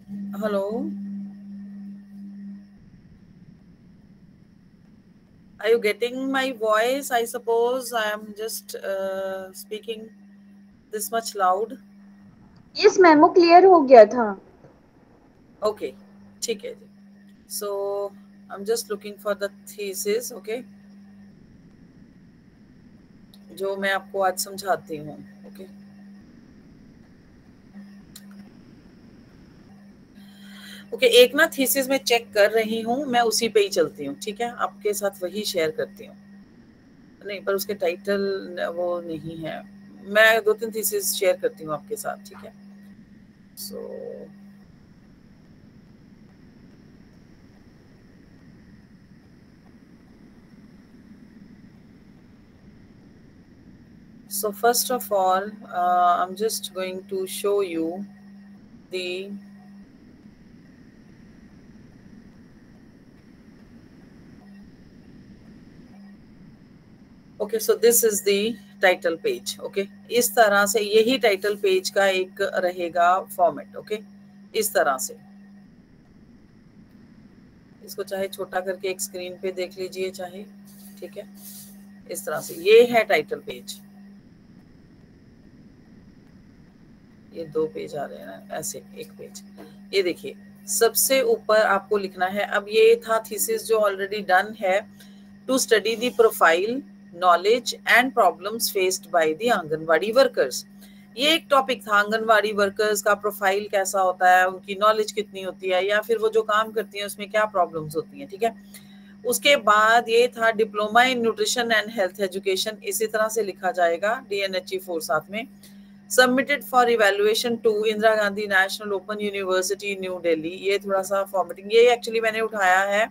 Hello. Are you getting my voice? I suppose I am just speaking this much loud. Yes ma'am, वो clear हो गया था. Okay, ठीक है जी. So I'm just looking for the thesis. Okay, जो मैं आपको आज समझाती हूँ. Okay. ओके, एक ना थीसिस में चेक कर रही हूँ, मैं उसी पे ही चलती हूँ. ठीक है, आपके साथ वही शेयर करती हूँ. नहीं, पर उसके टाइटल वो नहीं है. मैं 2-3 थीसिस शेयर करती हूँ आपके साथ. ठीक है. सो So first of all, I'm just going to show you the okay, so this is the title page. Okay, इस तरह से यही टाइटल पेज का एक रहेगा फॉर्मेट. ओके, इस तरह से. इसको चाहे छोटा करके एक स्क्रीन पे देख लीजिए चाहे. ठीक है, इस तरह से ये है टाइटल पेज. ये 2 पेज आ रहे हैं ना, ऐसे एक पेज. ये देखिए, सबसे ऊपर आपको लिखना है. अब ये था थीसिस जो ऑलरेडी डन है. To study the profile, knowledge and problems faced by the anganwadi workers. ये एक टॉपिक था, आंगनवाड़ी वर्कर्स का प्रोफाइल कैसा होता है, उनकी नॉलेज कितनी होती है, या फिर वो जो काम करती हैं उसमें क्या प्रॉब्लम्स होती हैं. ठीक है. उसके बाद ये था diploma in nutrition and health education. इसी तरह से लिखा जाएगा, DNHE 4 साथ में. Submitted for evaluation to Indira Gandhi National Open University New Delhi. ये थोड़ा सा फॉर्मेटिंग, ये एक्चुअली मैंने उठाया है.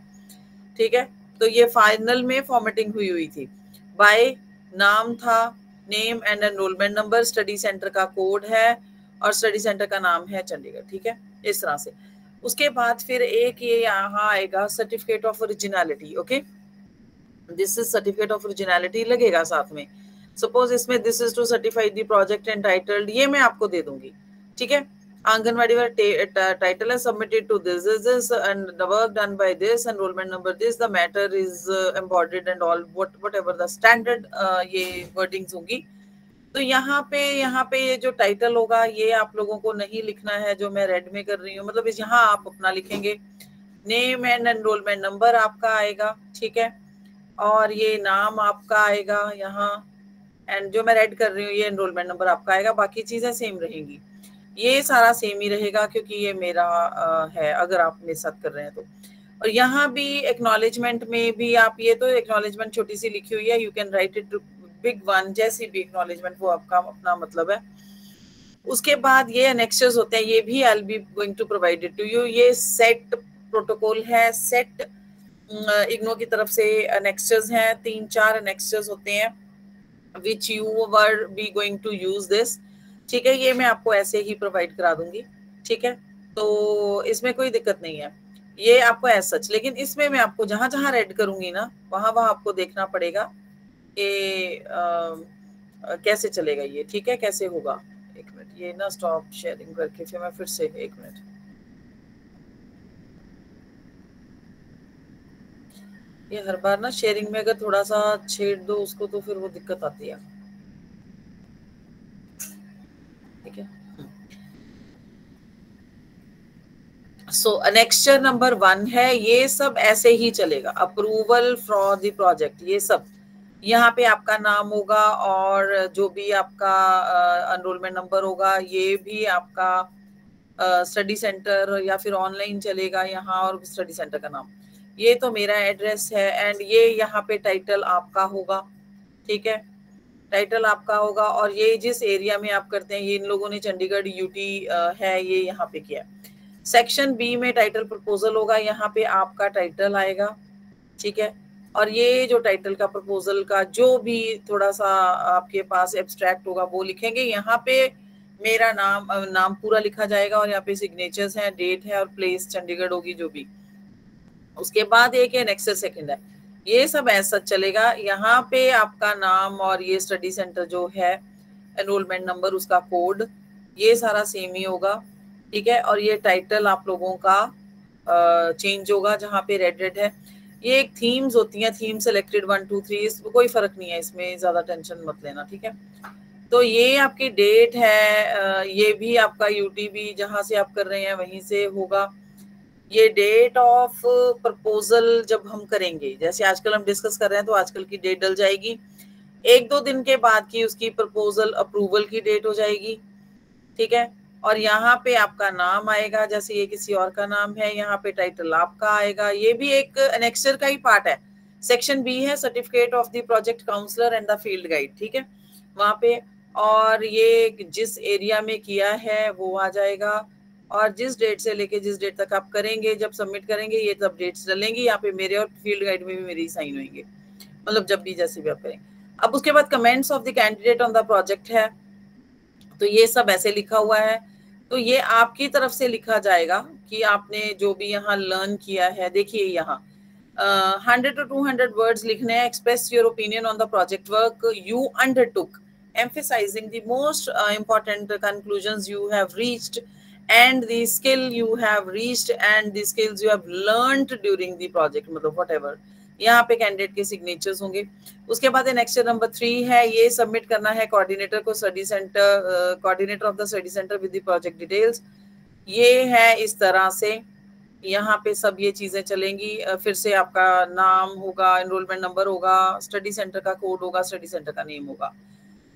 ठीक है, तो ये फाइनल में फॉर्मेटिंग हुई थी. बाय नाम था, name and enrolment number, study centre का कोड है और स्टडी सेंटर का नाम है चंडीगढ़. ठीक है, इस तरह से. उसके बाद फिर एक ये यहाँ आएगा certificate of originality. Okay, this is certificate of originality लगेगा साथ में. सपोज इसमें this is to certify the project entitled, ये मैं आपको दे दूंगी. ठीक है, आंगनवाड़ी वाला टाइटल है submitted to this and the work done by this, enrolment number this, the matter is embodied and all whatever the standard ये वर्डिंग्स होंगी. तो यहाँ पे ये जो टाइटल होगा ये आप लोगों को नहीं लिखना है, जो मैं रेड में कर रही हूँ. मतलब यहाँ आप अपना लिखेंगे. नेम एंड एनरोलमेंट नंबर आपका आएगा. ठीक है, और ये नाम आपका आएगा यहाँ. एंड जो मैं रेड कर रही हूँ ये एनरोलमेंट नंबर आपका आएगा. बाकी चीजें सेम रहेंगी. ये सारा सेम ही रहेगा क्योंकि ये मेरा है, अगर आप मेरे साथ कर रहे हैं तो. और यहाँ भी एक्नॉलेजमेंट में भी आप, ये तो एक्नॉलेजमेंट छोटी सी लिखी हुई है, you can write it big one, जैसी भी एक्नॉलेजमेंट, वो आपका अपना मतलब है. उसके बाद ये एनेक्सर्स होते हैं, ये भी I will be going to provide it to you. ये सेट प्रोटोकॉल है, सेट इग्नो की तरफ से एनेक्सर्स हैं. 3-4 एनेक्सर्स होते हैं which you were be going to use this. ठीक है, ये मैं आपको ऐसे ही प्रोवाइड करा दूंगी. ठीक है, तो इसमें कोई दिक्कत नहीं है, ये आपको एज सच. लेकिन इसमें मैं आपको जहां जहां रेड करूंगी ना, वहां वहां आपको देखना पड़ेगा कि कैसे चलेगा ये. ठीक है, कैसे होगा. एक मिनट, ये ना स्टॉप शेयरिंग करके फिर मैं फिर से, एक मिनट. ये हर बार ना शेयरिंग में अगर थोड़ा सा छेड़ दो उसको तो फिर वो दिक्कत आती है. ठीक है, सो अनेक्स्चर नंबर 1 है. ये सब ऐसे ही चलेगा. अप्रूवल फॉर द प्रोजेक्ट, ये सब यहाँ पे आपका नाम होगा और जो भी आपका एनरोलमेंट नंबर होगा, ये भी आपका स्टडी सेंटर या फिर ऑनलाइन चलेगा यहाँ, और स्टडी सेंटर का नाम. ये तो मेरा एड्रेस है. एंड ये यहाँ पे टाइटल आपका होगा. ठीक है, टाइटल आपका होगा. और ये जिस एरिया में आप करते हैं, ये इन लोगों ने चंडीगढ़ यूटी है, ये यहाँ पे किया. सेक्शन बी में टाइटल प्रपोजल होगा, यहाँ पे आपका टाइटल आएगा. ठीक है, और ये जो टाइटल का प्रपोजल का जो भी थोड़ा सा आपके पास एब्स्ट्रैक्ट होगा वो लिखेंगे. यहाँ पे मेरा नाम पूरा लिखा जाएगा और यहाँ पे सिग्नेचर्स हैं, डेट है और प्लेस चंडीगढ़ होगी जो भी. उसके बाद एक है नेक्स्ट सेकंड है. ये सब ऐसा चलेगा. यहाँ पे आपका नाम और ये स्टडी सेंटर जो है, एनरोलमेंट नंबर, उसका कोड, ये सारा सेम ही होगा. ठीक है। और ये टाइटल आप लोगों का चेंज होगा, जहाँ पे रेड रेड है ये एक थीम्स होती हैं, थीम सेलेक्टेड 1 2 3, इसमें कोई फर्क नहीं है, इसमें ज्यादा टेंशन मत लेना, ठीक है। तो ये आपकी डेट है, ये भी आपका यूटीबी जहां से आप कर रहे हैं वहीं से होगा। ये डेट ऑफ प्रपोजल जब हम करेंगे, जैसे आजकल हम डिस्कस कर रहे हैं तो आजकल की डेट डल जाएगी, 1-2 दिन के बाद की उसकी प्रपोजल अप्रूवल की डेट हो जाएगी, ठीक है। और यहाँ पे आपका नाम आएगा, जैसे ये किसी और का नाम है, यहाँ पे टाइटल आपका आएगा, ये भी एक एनेक्सचर का ही पार्ट है। सेक्शन बी है certificate of the project counsellor and the field guide, ठीक है, वहां पे। और ये जिस एरिया में किया है वो आ जाएगा, और जिस डेट से लेके जिस डेट तक आप करेंगे, जब सबमिट करेंगे ये तब डेट्स डलेंगी, यहाँ पे मेरे और फील्ड गाइड में भी मेरी साइन होंगे, मतलब जब भी जैसे भी आप करेंगे। अब उसके बाद comments of the candidate on the project है, तो ये सब ऐसे लिखा हुआ है, तो ये आपकी तरफ से लिखा जाएगा कि आपने जो भी यहाँ लर्न किया है। देखिए यहाँ 100 to 200 वर्ड्स लिखने हैं, express your opinion on the project work you undertook, emphasizing the most important conclusions you have reached and the skill you have reached and the skills you have learned during the project, मतलब whatever, यहाँ पे candidate के signatures होंगे। उसके बाद next number 3 है, ये submit करना है कोऑर्डिनेटर को, study centre, coordinator of the study centre with the project details. ये है इस तरह से, यहाँ पे सब ये चीजें चलेंगी। फिर से आपका नाम होगा, एनरोलमेंट नंबर होगा, स्टडी सेंटर का कोड होगा, स्टडी सेंटर का नेम होगा।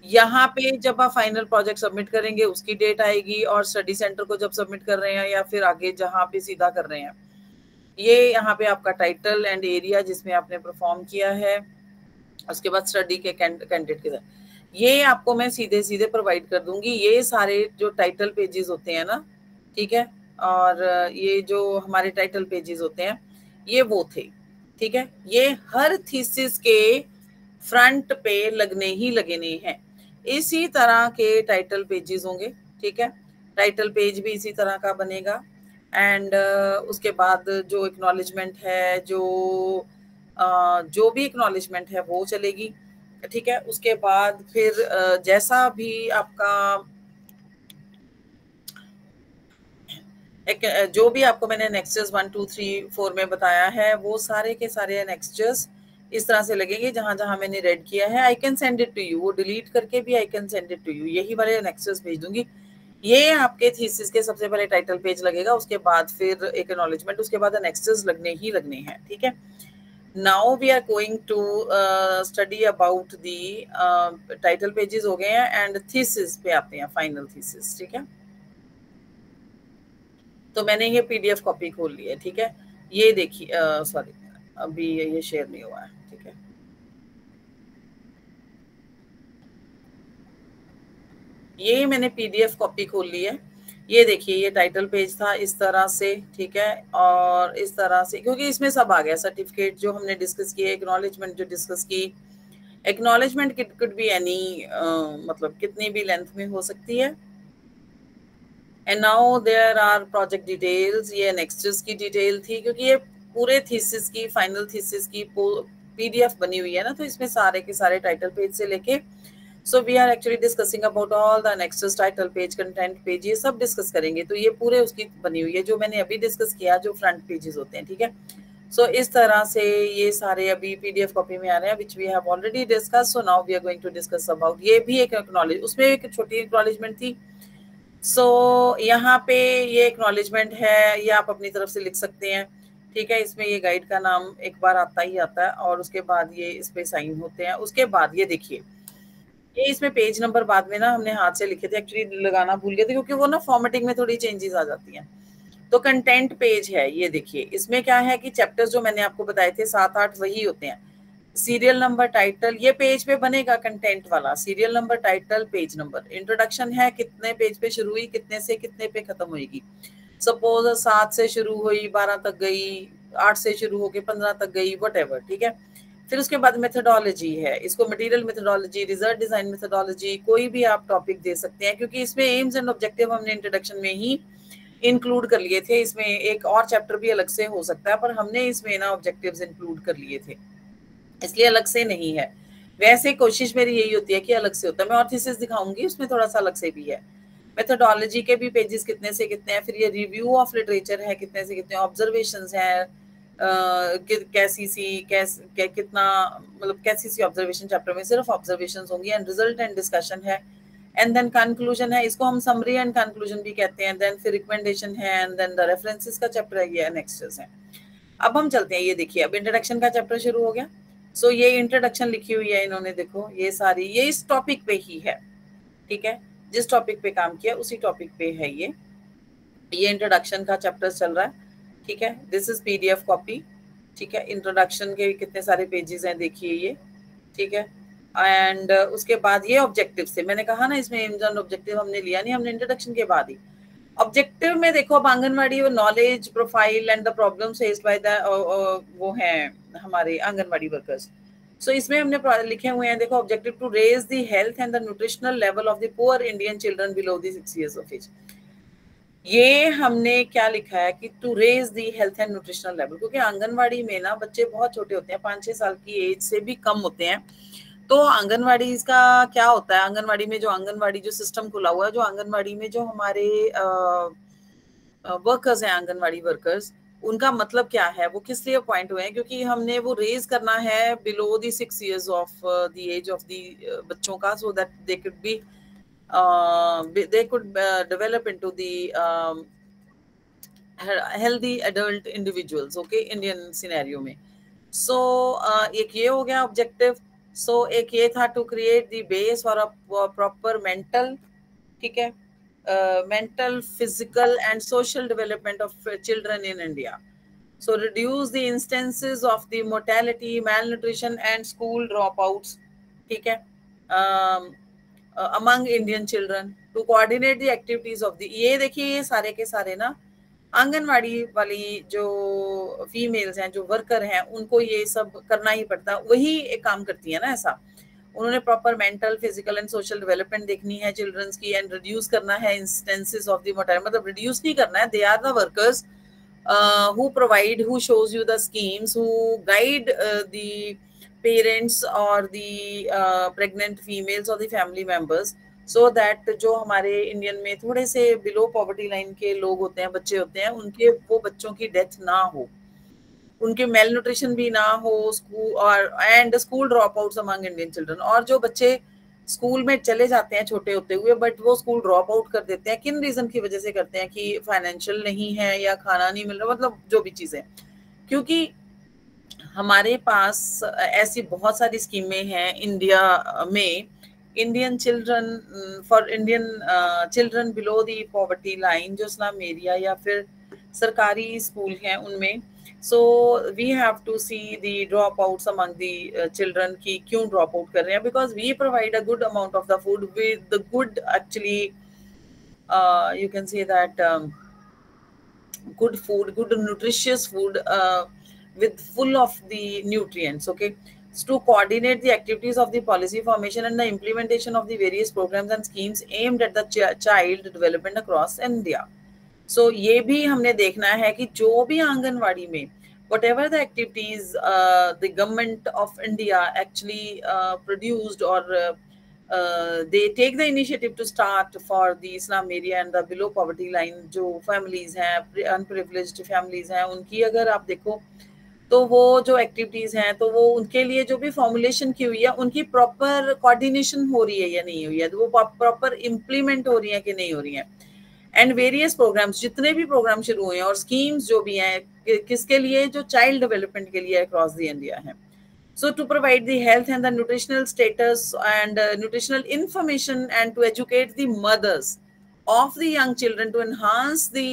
यहाँ पे जब आप फाइनल प्रोजेक्ट सबमिट करेंगे उसकी डेट आएगी, और स्टडी सेंटर को जब सबमिट कर रहे हैं या फिर आगे जहाँ पे सीधा कर रहे हैं, ये यहाँ पे आपका टाइटल एंड एरिया जिसमें आपने परफॉर्म किया है, उसके बाद स्टडी के कैंडिडेट के साथ, ये आपको मैं सीधे सीधे प्रोवाइड कर दूंगी। ये सारे जो टाइटल पेजेस होते हैं ना, ठीक है, और ये जो हमारे टाइटल पेजेस होते हैं ये वो थे, ठीक है। ये हर थीसिस के फ्रंट पे लगने ही लगने हैं, इसी तरह के टाइटल पेजेस होंगे, ठीक है। टाइटल पेज भी इसी तरह का बनेगा, एंड उसके बाद जो एक्नॉलेजमेंट है, जो भी एक्नॉलेजमेंट है वो चलेगी, ठीक है। उसके बाद फिर जैसा भी आपका जो भी आपको मैंने नेक्स्टर्स 1 2 3 4 में बताया है, वो सारे के सारे नेक्स्टर्स इस तरह से लगेंगे जहां जहां मैंने रेड किया है। I can send it to you, वो डिलीट करके भी I can send it to you, यही वाले नेक्स्टर्स भेज दूंगी। ये आपके थीसिस के सबसे पहले टाइटल पेज लगेगा, उसके बाद फिर एक एक्नॉलेजमेंट, उसके बाद नेक्स्टर्स लगने ही लगने हैं, ठीक है। Now we are going to study about the title pages हो गए हैं, एंड थीसिस पे आते हैं, फाइनल थीसिस, ठीक है। तो मैंने ये पीडीएफ कॉपी खोल ली है, ठीक है। ये देखिए, सॉरी अभी ये शेयर नहीं हुआ है, ठीक है। ये मैंने पीडीएफ कॉपी खोल ली है, ये देखिए ये टाइटल पेज था इस तरह से, ठीक है। और इस तरह से, क्योंकि इसमें सब आ गया, सर्टिफिकेट जो हमने डिस्कस किए, एक्नॉलेजमेंट जो डिस्कस की, एक्नॉलेजमेंट कुड बी एनी, मतलब कितनी भी लेंथ में हो सकती है। And now there are project details, ये नेक्स्ट्स की डिटेल थी, क्योंकि ये पूरे थीसिस की, फाइनल थीसिस की पीडीएफ बनी हुई है ना, तो इसमें सारे के सारे टाइटल पेज से लेके, so we are actually discussing about all the nexts, title page, content page, ये सब डिस्कस करेंगे। तो ये पूरे उसकी बनी हुई है जो मैंने अभी डिस्कस किया, जो फ्रंट पेजेस होते हैं, ठीक है। सो इस तरह से ये सारे अभी पीडीएफ कॉपी में आ रहे हैं, which we have already discuss. So now we are going to discuss about, ये भी एक एक्नॉलेज, उसमें एक छोटी एक्नॉलेजमेंट थी। सो यहाँ पे ये एक्नॉलेजमेंट है, ये आप अपनी तरफ से लिख सकते हैं, ठीक है। इसमें ये गाइड का नाम एक बार आता ही आता है, और उसके बाद ये इस पे साइन होते हैं। उसके बाद ये देखिए, ये इसमें पेज नंबर बाद में ना हमने हाथ से लिखे थे, एक्चुअली लगाना भूल गए थे, क्योंकि वो ना फॉर्मेटिंग में थोड़ी चेंजेस आ जाती हैं। तो कंटेंट पेज है, ये देखिए इसमें क्या है कि चैप्टर्स जो मैंने आपको बताए थे 7-8 वही होते हैं। सीरियल नंबर, टाइटल, ये पेज पे बनेगा कंटेंट वाला, serial number, title, page number. Introduction है, कितने पेज पे शुरू हुई, कितने से कितने पे खत्म होगी। सपोज 7 से शुरू हुई, 12 तक गई, 8 से शुरू होकर 15 तक गई, व्हाटएवर, ठीक है। फिर उसके बाद मेथोडोलॉजी है, इसको material methodology, result design methodology, कोई भी आप टॉपिक दे सकते हैं, क्योंकि इसमें एम्स एंड ऑब्जेक्टिव हमने इंट्रोडक्शन में ही इंक्लूड कर लिए थे। इसमें एक और चैप्टर भी अलग से हो सकता है, पर हमने इसमें ना ऑब्जेक्टिव्स इंक्लूड कर लिए थे, इसलिए अलग से नहीं है। वैसे कोशिश मेरी यही होती है कि अलग से होता है, मैं और थीसिस दिखाऊंगी उसमें थोड़ा सा अलग से भी है। मेथोडोलॉजी के भी पेजेस कितने से कितने हैं, फिर ये रिव्यू ऑफ लिटरेचर है कितने से कितने, ऑब्जर्वेशंस हैं कितना मतलब कैसी सी ऑब्जर्वेशन चैप्टर में सिर्फ ऑब्जर्वेशंस होंगी, एंड रिजल्ट एंड डिस्कशन है, एंड देन कंक्लूजन है, इसको हम समरी एंड कंक्लूजन भी कहते हैं, देन फिर रिकमेंडेशन है, एंड देन द रेफरेंसेस का चैप्टर है, ये एनेक्सेस है। अब हम चलते हैं, ये देखिए अब इंट्रोडक्शन का चैप्टर शुरू हो गया। सो ये इंट्रोडक्शन लिखी हुई है इन्होंने, देखो ये सारी ये इस टॉपिक पे ही है, ठीक है, जिस टॉपिक पे काम किया उसी टॉपिक पे है ये इंट्रोडक्शन का चैप्टर चल रहा है, ठीक है। दिस इज पीडीएफ कॉपी, ठीक है। इंट्रोडक्शन के कितने सारे पेजेस हैं देखिए ये, ठीक है। एंड उसके बाद ये ऑब्जेक्टिव से, मैंने कहा ना इसमें एम्स एंड ऑब्जेक्टिव हमने लिया नहीं, हमने इंट्रोडक्शन के बाद ही ऑब्जेक्टिव में देखो, अब आंगनवाड़ी वो knowledge profile and the problem faced by the वो हैं हमारे आंगनवाड़ी वर्कर्स। सो इसमें हमने लिखे हुए हैं, देखो objective to raise the health and the nutritional level of the poor Indian children below the 6 years of age. ये हमने क्या लिखा है कि to raise the health and nutritional level, क्योंकि आंगनवाड़ी में ना बच्चे बहुत छोटे होते हैं, 5-6 साल की एज से भी कम होते हैं। तो आंगनवाड़ी का क्या होता है, आंगनवाड़ी में जो आंगनवाड़ी जो सिस्टम खुला हुआ है, जो आंगनवाड़ी में जो हमारे वर्कर्स हैं, आंगनवाड़ी वर्कर्स, उनका मतलब क्या है, वो किस लिए अपॉइंट हुए हैं, क्योंकि हमने वो रेज करना है below the 6 years of the age of the बच्चों का, so that they could be they could develop into the healthy adult individuals, okay, Indian scenario में। so एक ये हो गया ऑब्जेक्टिव। so एक ये था to create the base for a proper mental, ठीक है, mental, physical and social development of children in India, so reduce the instances of the mortality, malnutrition and school dropouts, ठीक है, among Indian children, to coordinate the activities of the, ये देखिए ये सारे के सारे ना आंगनवाड़ी वाली जो फीमेल्स हैं, जो वर्कर हैं, उनको ये सब करना ही पड़ता, वही एक काम करती है ना ऐसा। उन्होंने proper mental, physical and social development देखनी है चिल्ड्रंस की, एंड रिड्यूस करना है इंस्टेंसेस ऑफ द मोर्टेलिटी, मतलब रिड्यूस नहीं करना है, they are the workers who provide, who shows you the schemes, who guide the parents or the pregnant females or the family members, so that जो हमारे Indian में थोड़े से below poverty line के लोग होते हैं, बच्चे होते हैं, उनके वो बच्चों की डेथ ना हो, उनके मेल न्यूट्रिशन भी ना हो, स्कूल और and school drop outs among Indian children, और जो बच्चे स्कूल में चले जाते हैं छोटे होते हुए बट वो स्कूल ड्रॉप आउट कर देते हैं, किन रीजन की वजह से करते हैं, कि फाइनेंशियल नहीं है या खाना नहीं मिल रहा, मतलब जो भी चीजें, क्योंकि हमारे पास ऐसी बहुत सारी स्कीमें हैं इंडिया में, Indian children for Indian children below the poverty line, जो स्लम एरिया या फिर सरकारी स्कूल हैं उनमें। so we have to see the dropouts among the children की क्यों drop out कर रहे हैं, because we provide a good amount of the food with the good, actually you can say that good food, good nutritious food with full of the nutrients, okay, so to coordinate the activities of the policy formation and the implementation of the various programs and schemes aimed at the child development across India। so ये भी हमने देखना है कि जो भी आंगनवाड़ी में whatever the activities the government of India actually produced or they take the initiative to start for the slum area and the below poverty line जो families हैं, unprivileged families हैं, उनकी अगर आप देखो तो वो जो एक्टिविटीज हैं, तो वो उनके लिए जो भी फॉर्मुलेशन की हुई है, उनकी प्रॉपर कोऑर्डिनेशन हो रही है या नहीं हुई है, तो वो प्रॉपर इम्प्लीमेंट हो रही है कि नहीं हो रही है, एंड वेरियस प्रोग्राम्स, जितने भी प्रोग्राम शुरू हुए हैं और स्कीम्स जो भी हैं, किसके लिए, जो चाइल्ड डेवलपमेंट के लिए अक्रॉस द इंडिया है। so to provide the health and the nutritional status and nutritional information and to educate the mothers of the young children to enhance the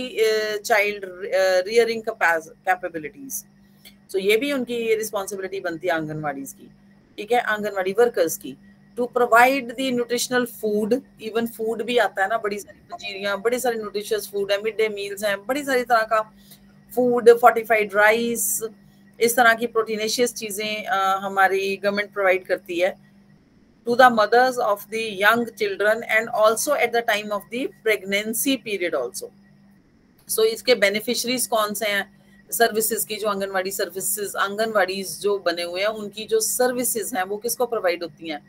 child rearing capabilities। so ये भी उनकी responsibility बनती है आंगनवाड़ी की, ठीक है, anganwadi workers की, to provide the nutritional food, even food भी आता है ना, बड़ी सारी पंजीरियां, बड़ी सारी न्यूट्रिशियस फूड है, मिड डे मील्स हैं, बड़ी सारी तरह का फूड, फोर्टिफाइड राइस, इस तरह की प्रोटीनेशियस चीजें हमारी गवर्नमेंट प्रोवाइड करती है to the mothers of the young children and also at the time of the pregnancy period also. So इसके बेनिफिशरीज कौन से हैं, सर्विसेज की, जो आंगनवाड़ी सर्विसेज, आंगनवाड़ी जो बने हुए हैं उनकी जो सर्विसेज हैं वो किसको प्रोवाइड होती हैं,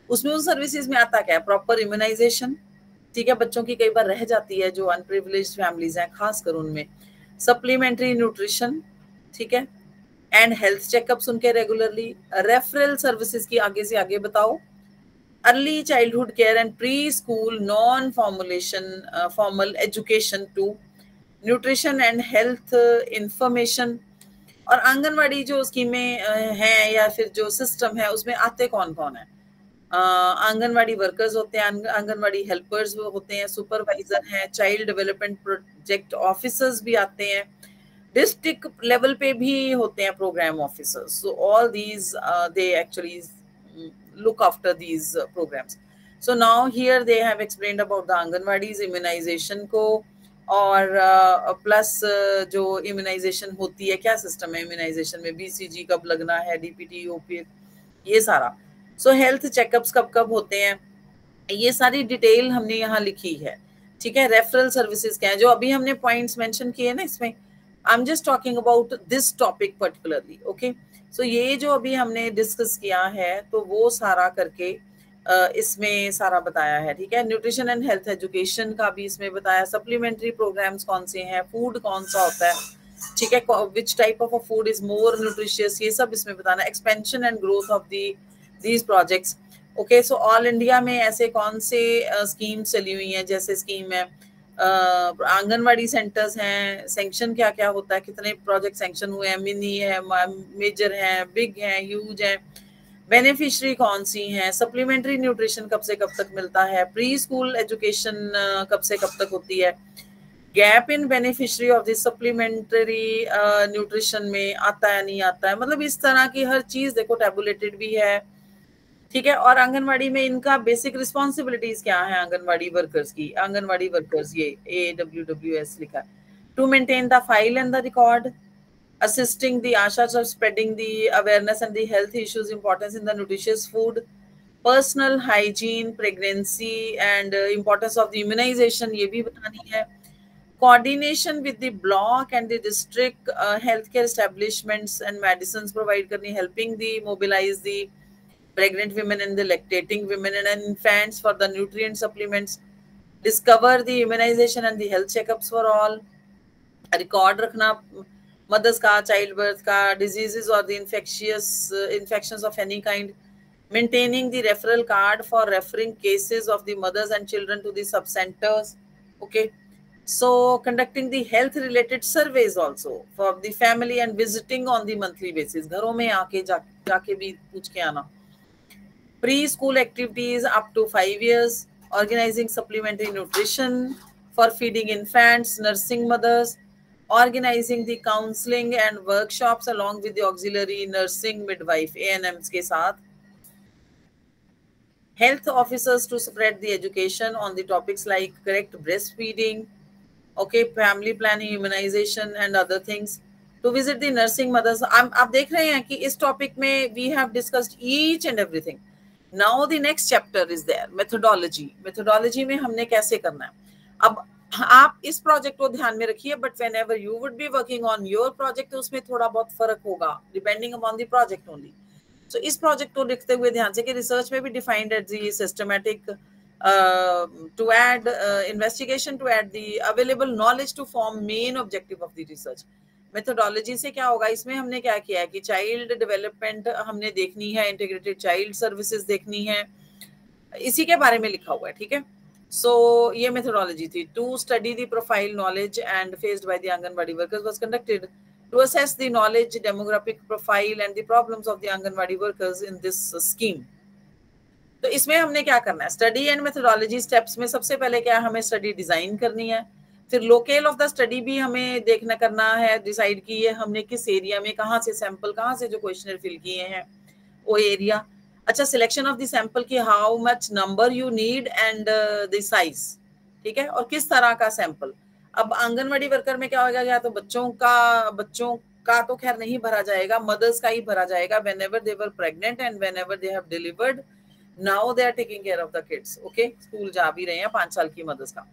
उसमें उन सर्विसेज में आता क्या है, प्रॉपर इम्यूनाइजेशन, ठीक है, बच्चों की कई बार रह जाती है जो अनप्रिविलेज्ड फैमिलीज हैं, खासकर उनमें। सप्लीमेंट्री न्यूट्रिशन, ठीक है, एंड हेल्थ चेकअप्स उनके रेगुलरली। रेफरल सर्विसेज की आगे से आगे बताओ। Early childhood care and pre school non formulation formal education to nutrition and health information. और आंगनवाड़ी जो स्कीमें हैं या फिर जो सिस्टम है उसमें आते कौन कौन है? आंगनवाड़ी वर्कर्स होते हैं, आंगनवाड़ी हेल्पर्स होते हैं, सुपरवाइजर हैं, चाइल्ड डेवलपमेंट प्रोजेक्ट ऑफिसर्स भी आते हैं, डिस्ट्रिक्ट लेवल पे भी होते हैं programme officers. So all these they actually look after these programs. So now here they have explained about the anganwadis immunisation को, और प्लस जो इम्यूनाइजेशन होती है, क्या सिस्टम है इम्यूनाइजेशन में, बीसीजी कब लगना है, डीपीटी, ओपीएफ, ये सारा। सो हेल्थ चेकअप्स कब कब होते हैं, ये सारी डिटेल हमने यहाँ लिखी है, ठीक है। रेफरल सर्विसेज क्या है, जो अभी हमने पॉइंट्स मेंशन किए ना इसमें, I am just talking about this topic particularly, okay. So ये जो अभी हमने डिस्कस किया है तो वो सारा करके इसमें सारा बताया है, ठीक है। न्यूट्रिशन एंड हेल्थ एजुकेशन का भी इसमें बताया, सप्लीमेंट्री प्रोग्राम्स कौन से हैं, फूड कौन सा होता है, ठीक है, which type of a food is more nutritious, ये सब इसमें बताना। Expansion and growth of these projects, okay. So all India में ऐसे कौन से स्कीम चली हुई हैं, जैसे स्कीम है आंगनवाड़ी सेंटर्स हैं, सैंक्शन क्या क्या होता है, कितने प्रोजेक्ट सैंक्शन हुए हैं, मिनी है, मेजर हैं, बिग हैं, ह्यूज हैं, बेनिफिशियरी कौन सी हैं, सप्लीमेंट्री न्यूट्रिशन कब से कब तक मिलता है, प्री स्कूल एजुकेशन कब से कब तक होती है, gap in beneficiary of this supplementary nutrition में आता है नहीं आता है, मतलब इस तरह की हर चीज देखो टेबुलेटेड भी है, ठीक है। और आंगनवाड़ी में इनका बेसिक रिस्पॉन्सिबिलिटीज क्या है आंगनवाड़ी वर्कर्स की, आंगनवाड़ी वर्कर्स ये AWWS लिखा है, to maintain the file and the record, assisting the ashas of spreading the awareness and the health issues importance in the nutritious food, personal hygiene, pregnancy and importance of the immunization ये भी बतानी है, coordination with the block and the district healthcare establishments and medicines provide करनी, helping the mobilize the pregnant women and the lactating women and infants for the nutrient supplements, discover the immunization and the health checkups for all, record रखना mother's का, child birth का, diseases और the infections of any kind, maintaining the referral card for referring cases of the mothers and children to the sub centers, okay. So conducting the health related surveys also for the family and visiting on the monthly basis, घरों में आके जाके भी पूछ के आना, pre-school activities up to 5 years, organizing supplementary nutrition for feeding infants, nursing mothers, organizing the counseling and workshops along with the auxiliary nursing midwife ANMs के साथ, health officers to spread the education on the topics like correct breastfeeding, okay, family planning, immunization and other things, to visit the nursing mothers। आप देख रहे हैं कि इस topic में we have discussed each and everything। Now the next chapter is there, methodology। methodology में हमने कैसे करना है, अब आप इस प्रोजेक्ट को ध्यान में रखिए, but whenever you would be working on your project तो उसमें थोड़ा बहुत फर्क होगा depending upon the project only. So इस प्रोजेक्ट को लिखते हुए ध्यान से कि रिसर्च में भी defined at the systematic to add investigation to add the available knowledge to form main objective of the research. Methodology से क्या होगा, इसमें हमने क्या किया है कि चाइल्ड डेवलपमेंट हमने देखनी है, इंटीग्रेटेड चाइल्ड सर्विसेज देखनी है, इसी के बारे में लिखा हुआ है, ठीक है। So ये methodology थी, to study the profile knowledge and faced by the Anganwadi workers was conducted to assess the knowledge, demographic profile and the problems of the Anganwadi workers in this scheme। तो इसमें हमने क्या करना है, study and methodology steps में सबसे पहले क्या हमें स्टडी डिजाइन करनी है, फिर लोकेल ऑफ द स्टडी भी हमें देखना करना है, डिसाइड की है हमने किस एरिया में कहाँ से सैंपल, कहाँ से जो क्वेश्चनर फिल किए हैं वो एरिया। अच्छा, सिलेक्शन ऑफ द सैंपल की how much number you need and the size, ठीक है, और किस तरह का सैंपल। अब आंगनवाड़ी वर्कर में क्या होगा, या तो बच्चों का तो खैर नहीं भरा जाएगा, मदर्स का ही भरा जाएगा, whenever they were pregnant and whenever they have delivered, now they are taking care of the kids, okay। School जा भी रहे हैं 5 साल की मदर्स का,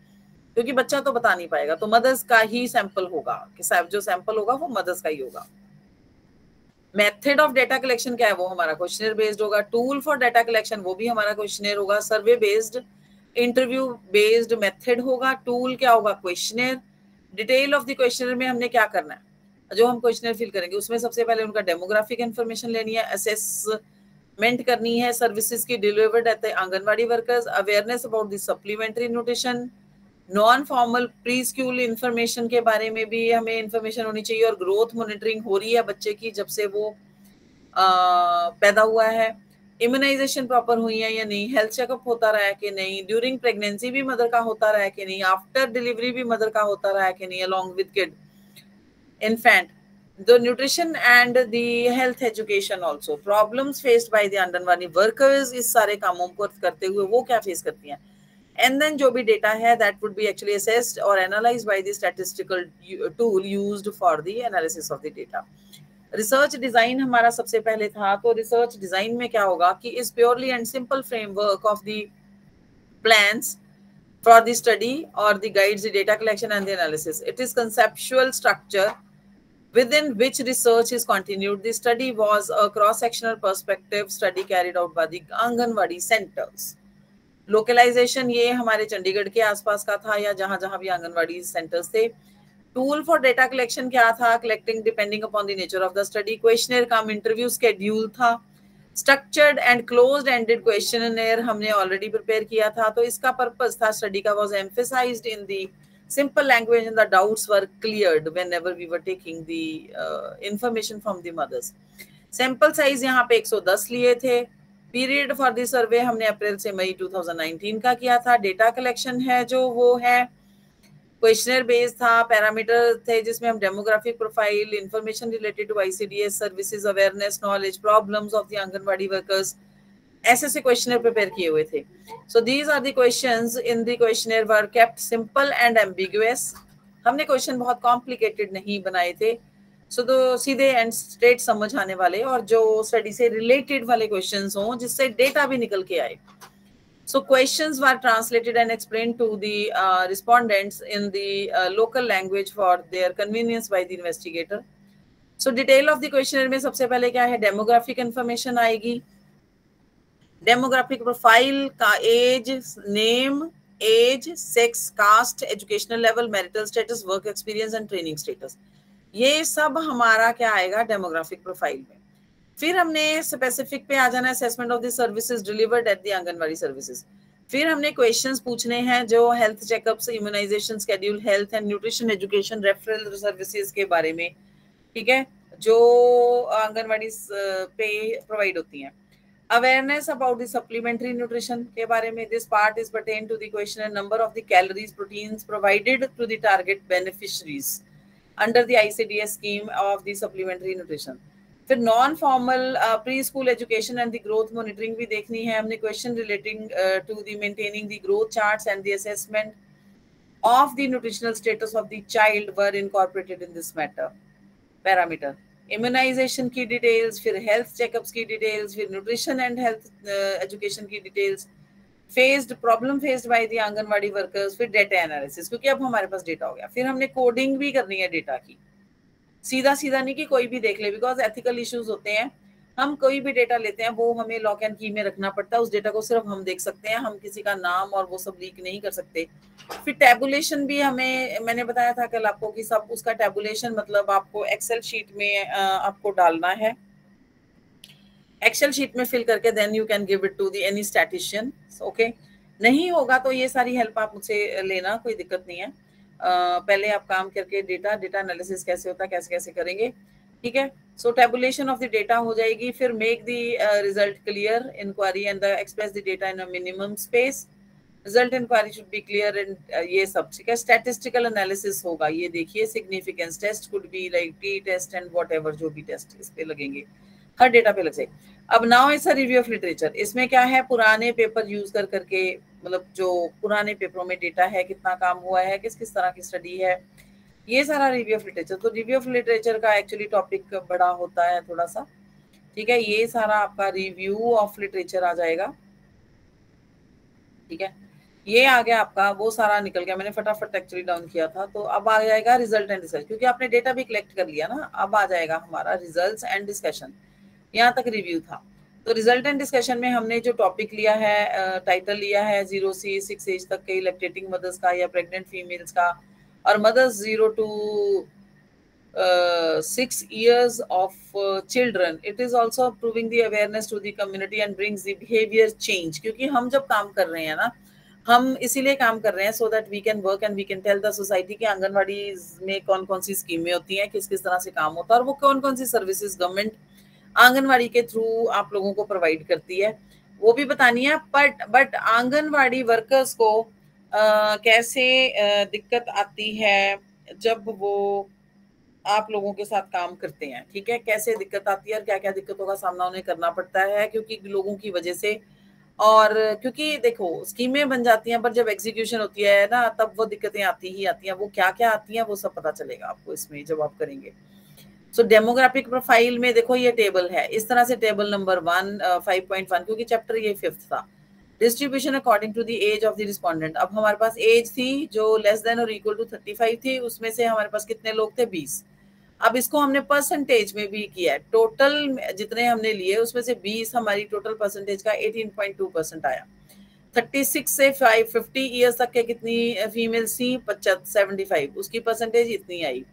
क्योंकि बच्चा तो बता नहीं पाएगा, तो मदर्स का ही सैंपल होगा, कि जो सैंपल होगा वो मदर्स का ही होगा। मेथड ऑफ डेटा कलेक्शन क्या है, वो हमारा क्वेश्चनर बेस्ड होगा। टूल फॉर डेटा कलेक्शन वो भी हमारा क्वेश्चनर होगा। Survey based interview based method होगा, टूल क्या होगा, questionnaire. Detail of the questionnaire में हमने क्या करना है, जो हम क्वेश्चनर फिल करेंगे उसमें सबसे पहले उनका डेमोग्राफिक इन्फॉर्मेशन लेनी है, असेसमेंट करनी है सर्विसेज की delivered at the anganwadi workers, awareness about the supplementary nutrition, non formal pre school information के बारे में भी हमें इंफॉर्मेशन होनी चाहिए, और ग्रोथ मॉनिटरिंग हो रही है बच्चे की जब से वो पैदा हुआ है, इम्यूनाइजेशन प्रॉपर हुई है या नहीं, हेल्थ चेकअप होता रहा है कि नहीं, ड्यूरिंग प्रेगनेंसी भी मदर का होता रहा है कि नहीं, आफ्टर डिलीवरी भी मदर का होता रहा है कि नहीं, along with kid infant, the nutrition and the health education also, problems faced by the anganwadi workers इस सारे कामों को करते हुए वो क्या फेस करती हैं, and then जो भी डेटा है that would be actually assessed or analyzed by the statistical tool used for the analysis of the data. Research design हमारा सबसे पहले था, तो रिसर्च डिजाइन में क्या होगा कि is purely and simple framework of the plans for the study or the guides the data collection and the analysis. It is conceptual structure within which research is continued. The study was a cross-sectional perspective study carried out by the anganwadi centers. Localization ये हमारे चंडीगढ़ के आसपास का था या जहां जहां भी आंगनवाड़ी सेंटर्स थे. टूल फॉर डेटा कलेक्शन क्या था, collecting depending upon the nature of the study. Questionnaire cum interview schedule था. Structured and closed ended questionnaire हमने ऑलरेडी प्रिपेयर किया था, तो इसका पर्पस था स्टडी का was emphasised in the simple language and the doubts were cleared whenever we were taking the information from the mothers. Sample size यहाँ पे 110 लिए थे. पीरियड फॉर द सर्वे हमने अप्रैल से मई 2019 का किया था. डेटा कलेक्शन है जो वो है क्वेश्चनर बेस्ड था. पैरामीटर थे जिसमें हम demographic profile, information related to ICDS services, awareness, knowledge, problems of the anganwadi workers, ऐसे क्वेश्चनर प्रिपेयर किए हुए थे. So these are the questions in the questionnaire were kept simple and ambiguous. हमने question बहुत कॉम्प्लिकेटेड नहीं बनाए थे, सो तो सीधे एंड स्ट्रेट समझ आने वाले और जो स्टडी से रिलेटेड वाले क्वेश्चंस हों जिससे डेटा भी निकल के आए. So questions were translated and explained to the respondents in the local language for their convenience by the investigator. So detail of the questionnaire में सबसे पहले क्या है, demographic information आएगी. डेमोग्राफिक प्रोफाइल का age, name, age, sex, caste, educational level, marital status, work experience and training status, ये सब हमारा क्या आएगा डेमोग्राफिक प्रोफाइल में. फिर हमने स्पेसिफिक पे आ जाना, assessment of the services delivered at the anganwadi services. फिर हमने क्वेश्चंस पूछने हैं जो health checkups, immunisation schedule, health and nutrition education, referral services के बारे में, ठीक है, जो आंगनवाड़ी पे प्रोवाइड होती हैं. Awareness about the supplementary nutrition के बारे में. This part is pertain to the questionnaire. Number of the calories, proteins provided to the target beneficiaries under the ICDS scheme of the supplementary nutrition. फिर non formal pre school education and the growth monitoring भी देखनी है हमने. Question relating to the maintaining the growth charts and the assessment of the nutritional status of the child were incorporated in this matter. Parameter, immunisation की details, फिर health checkups की details, फिर nutrition and health education की details, faced problem faced by the anganwadi workers, फिर data analysis, क्योंकि अब हमारे पास data हो गया. फिर हमने कोडिंग भी करनी है डेटा की, सीधा सीधा नहीं कि कोई भी देख ले, बिकॉज एथिकल इश्यूज होते हैं. हम कोई भी डेटा लेते हैं वो हमें लॉक एंड की में रखना पड़ता है. उस डेटा को सिर्फ हम देख सकते हैं, हम किसी का नाम और वो सब लीक नहीं कर सकते. फिर टैबुलेशन भी हमें, मैंने बताया था कल आपको कि सब उसका टैबुलेशन मतलब आपको एक्सेल शीट में आपको डालना है. एक्सेल शीट में फिल करके then you can give it to the any statistician. Okay, नहीं होगा तो ये सारी हेल्प आप मुझसे लेना, कोई दिक्कत नहीं है. पहले आप काम करके डेटा एनालिसिस कैसे होता है, कैसे कैसे करेंगे, ठीक है. So tabulation of the data हो जाएगी. फिर make the result clear, enquiry and express the data in a minimum space. Result enquiry should be clear and ये सब, ठीक है. स्टैटिस्टिकल एनालिसिस होगा, ये देखिए significance test could be like t test and whatever, जो भी टेस्ट इस पे लगेंगे, हर डेटा पे लग जाए. अब now it's a review of literature. इसमें क्या है, पुराने पेपर यूज कर करके, मतलब जो पुराने पेपरों में डेटा है, कितना काम हुआ है, किस किस तरह की स्टडी है, ये सारा रिव्यू ऑफ लिटरेचर. तो रिव्यू ऑफ लिटरेचर का एक्चुअली टॉपिक बड़ा होता है थोड़ा सा, ठीक है. ये सारा आपका रिव्यू ऑफ लिटरेचर आ जाएगा, ठीक है. ये आ गया आपका, वो सारा निकल गया, मैंने फटाफट एक्चुअली डाउन किया था. तो अब आ जाएगा रिजल्ट एंड डिस्कशन, क्योंकि आपने डेटा भी कलेक्ट कर लिया ना. अब आ जाएगा हमारा रिजल्ट्स एंड डिस्कशन. यहाँ तक रिव्यू था. तो रिजल्टेंट डिस्कशन में हमने जो टॉपिक लिया है, टाइटल लिया है 0 से 6 एज तक के लैक्टेटिंग मदर्स का या प्रेग्नेंट फीमेल्स का, और mother's 0 to 6 years of children. It is also proving the awareness to the community and brings the behavior change. क्योंकि हम जब काम कर रहे हैं ना, हम इसीलिए काम कर रहे हैं so that we can work and we can tell the society कि आंगनवाड़ी में कौन कौन सी स्कीमें होती हैं, किस किस तरह से काम होता है, और वो कौन कौन सी सर्विसेज गवर्नमेंट आंगनवाड़ी के थ्रू आप लोगों को प्रोवाइड करती है, वो भी बतानी है। बट आंगनवाड़ी वर्कर्स को कैसे दिक्कत आती है जब वो आप लोगों के साथ काम करते हैं, ठीक है, कैसे दिक्कत आती है और क्या क्या दिक्कतों का सामना उन्हें करना पड़ता है क्योंकि लोगों की वजह से। और क्योंकि देखो स्कीमें बन जाती हैं पर जब एग्जीक्यूशन होती है ना तब वो दिक्कतें आती ही आती हैं। वो क्या क्या आती हैं वो सब पता चलेगा आपको इसमें जब आप करेंगे। सो डेमोग्राफिक प्रोफाइल में देखो ये टेबल है इस तरह से, टेबल नंबर 5.1, क्योंकि चैप्टर ये 5th था। Distribution according to the age of the respondent. अब हमारे पास एज थी जो लेस देन और इक्वल टू 35 थी, उसमें से हमारे पास कितने लोग थे, 20। अब इसको हमने परसेंटेज में भी किया है, टोटल जितने हमने लिए उसमें से 20 हमारी टोटल परसेंटेज का 18.2% आया। 36 से 50 ईयर्स तक के कितनी फीमेल्स थी, 75, उसकी परसेंटेज इतनी आई।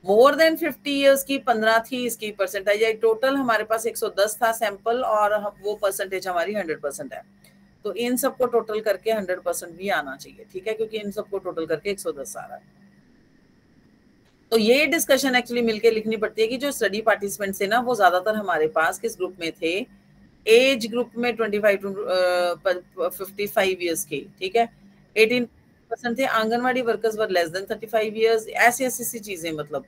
मोर देन 50 ईयर्स की 15 थी, इसकी परसेंटेज आई। टोटल हमारे पास 110 था सैंपल और वो परसेंटेज हमारी 100% है। तो इन सबको टोटल करके 100% भी आना चाहिए, ठीक है, क्योंकि इन सबको टोटल करके 110 आ रहा है। तो ये डिस्कशन एक्चुअली मिलके लिखनी पड़ती है कि जो स्टडी पार्टिसिपेंट्स थे ना वो ज्यादातर हमारे पास किस ग्रुप में थे, एज ग्रुप में 25 टू 55 ईयर्स के, ठीक है। 18% थे आंगनवाड़ी वर्कर्स वर लेस देन 35 ईयर्स, ऐसी ऐसी सी चीजें मतलब।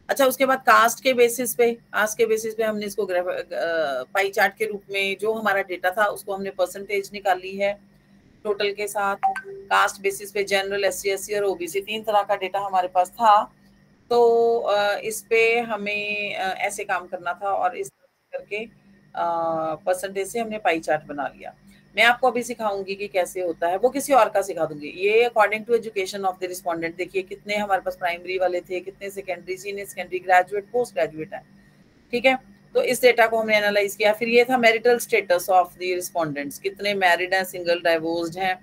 अच्छा, उसके बाद कास्ट के बेसिस पे हमने इसको पाई चार्ट के रूप में जो हमारा डेटा था उसको हमने परसेंटेज निकाली है टोटल के साथ। कास्ट बेसिस पे जनरल, SC और OBC 3 तरह का डेटा हमारे पास था। तो इस पे हमें ऐसे काम करना था और इस करके परसेंटेज से हमने पाई चार्ट बना लिया। मैं आपको अभी सिखाऊंगी कि कैसे होता है, वो किसी और का सिखा दूंगी। ये according to education of the respondent, देखिए कितने हमारे पास प्राइमरी वाले थे, कितने secondary, senior secondary, graduate, post graduate है, ठीक है। तो इस डेटा को हमने एनालाइज किया। फिर ये था marital status of the respondents, कितने मैरिड हैं, सिंगल, डाइवोर्स्ड हैं,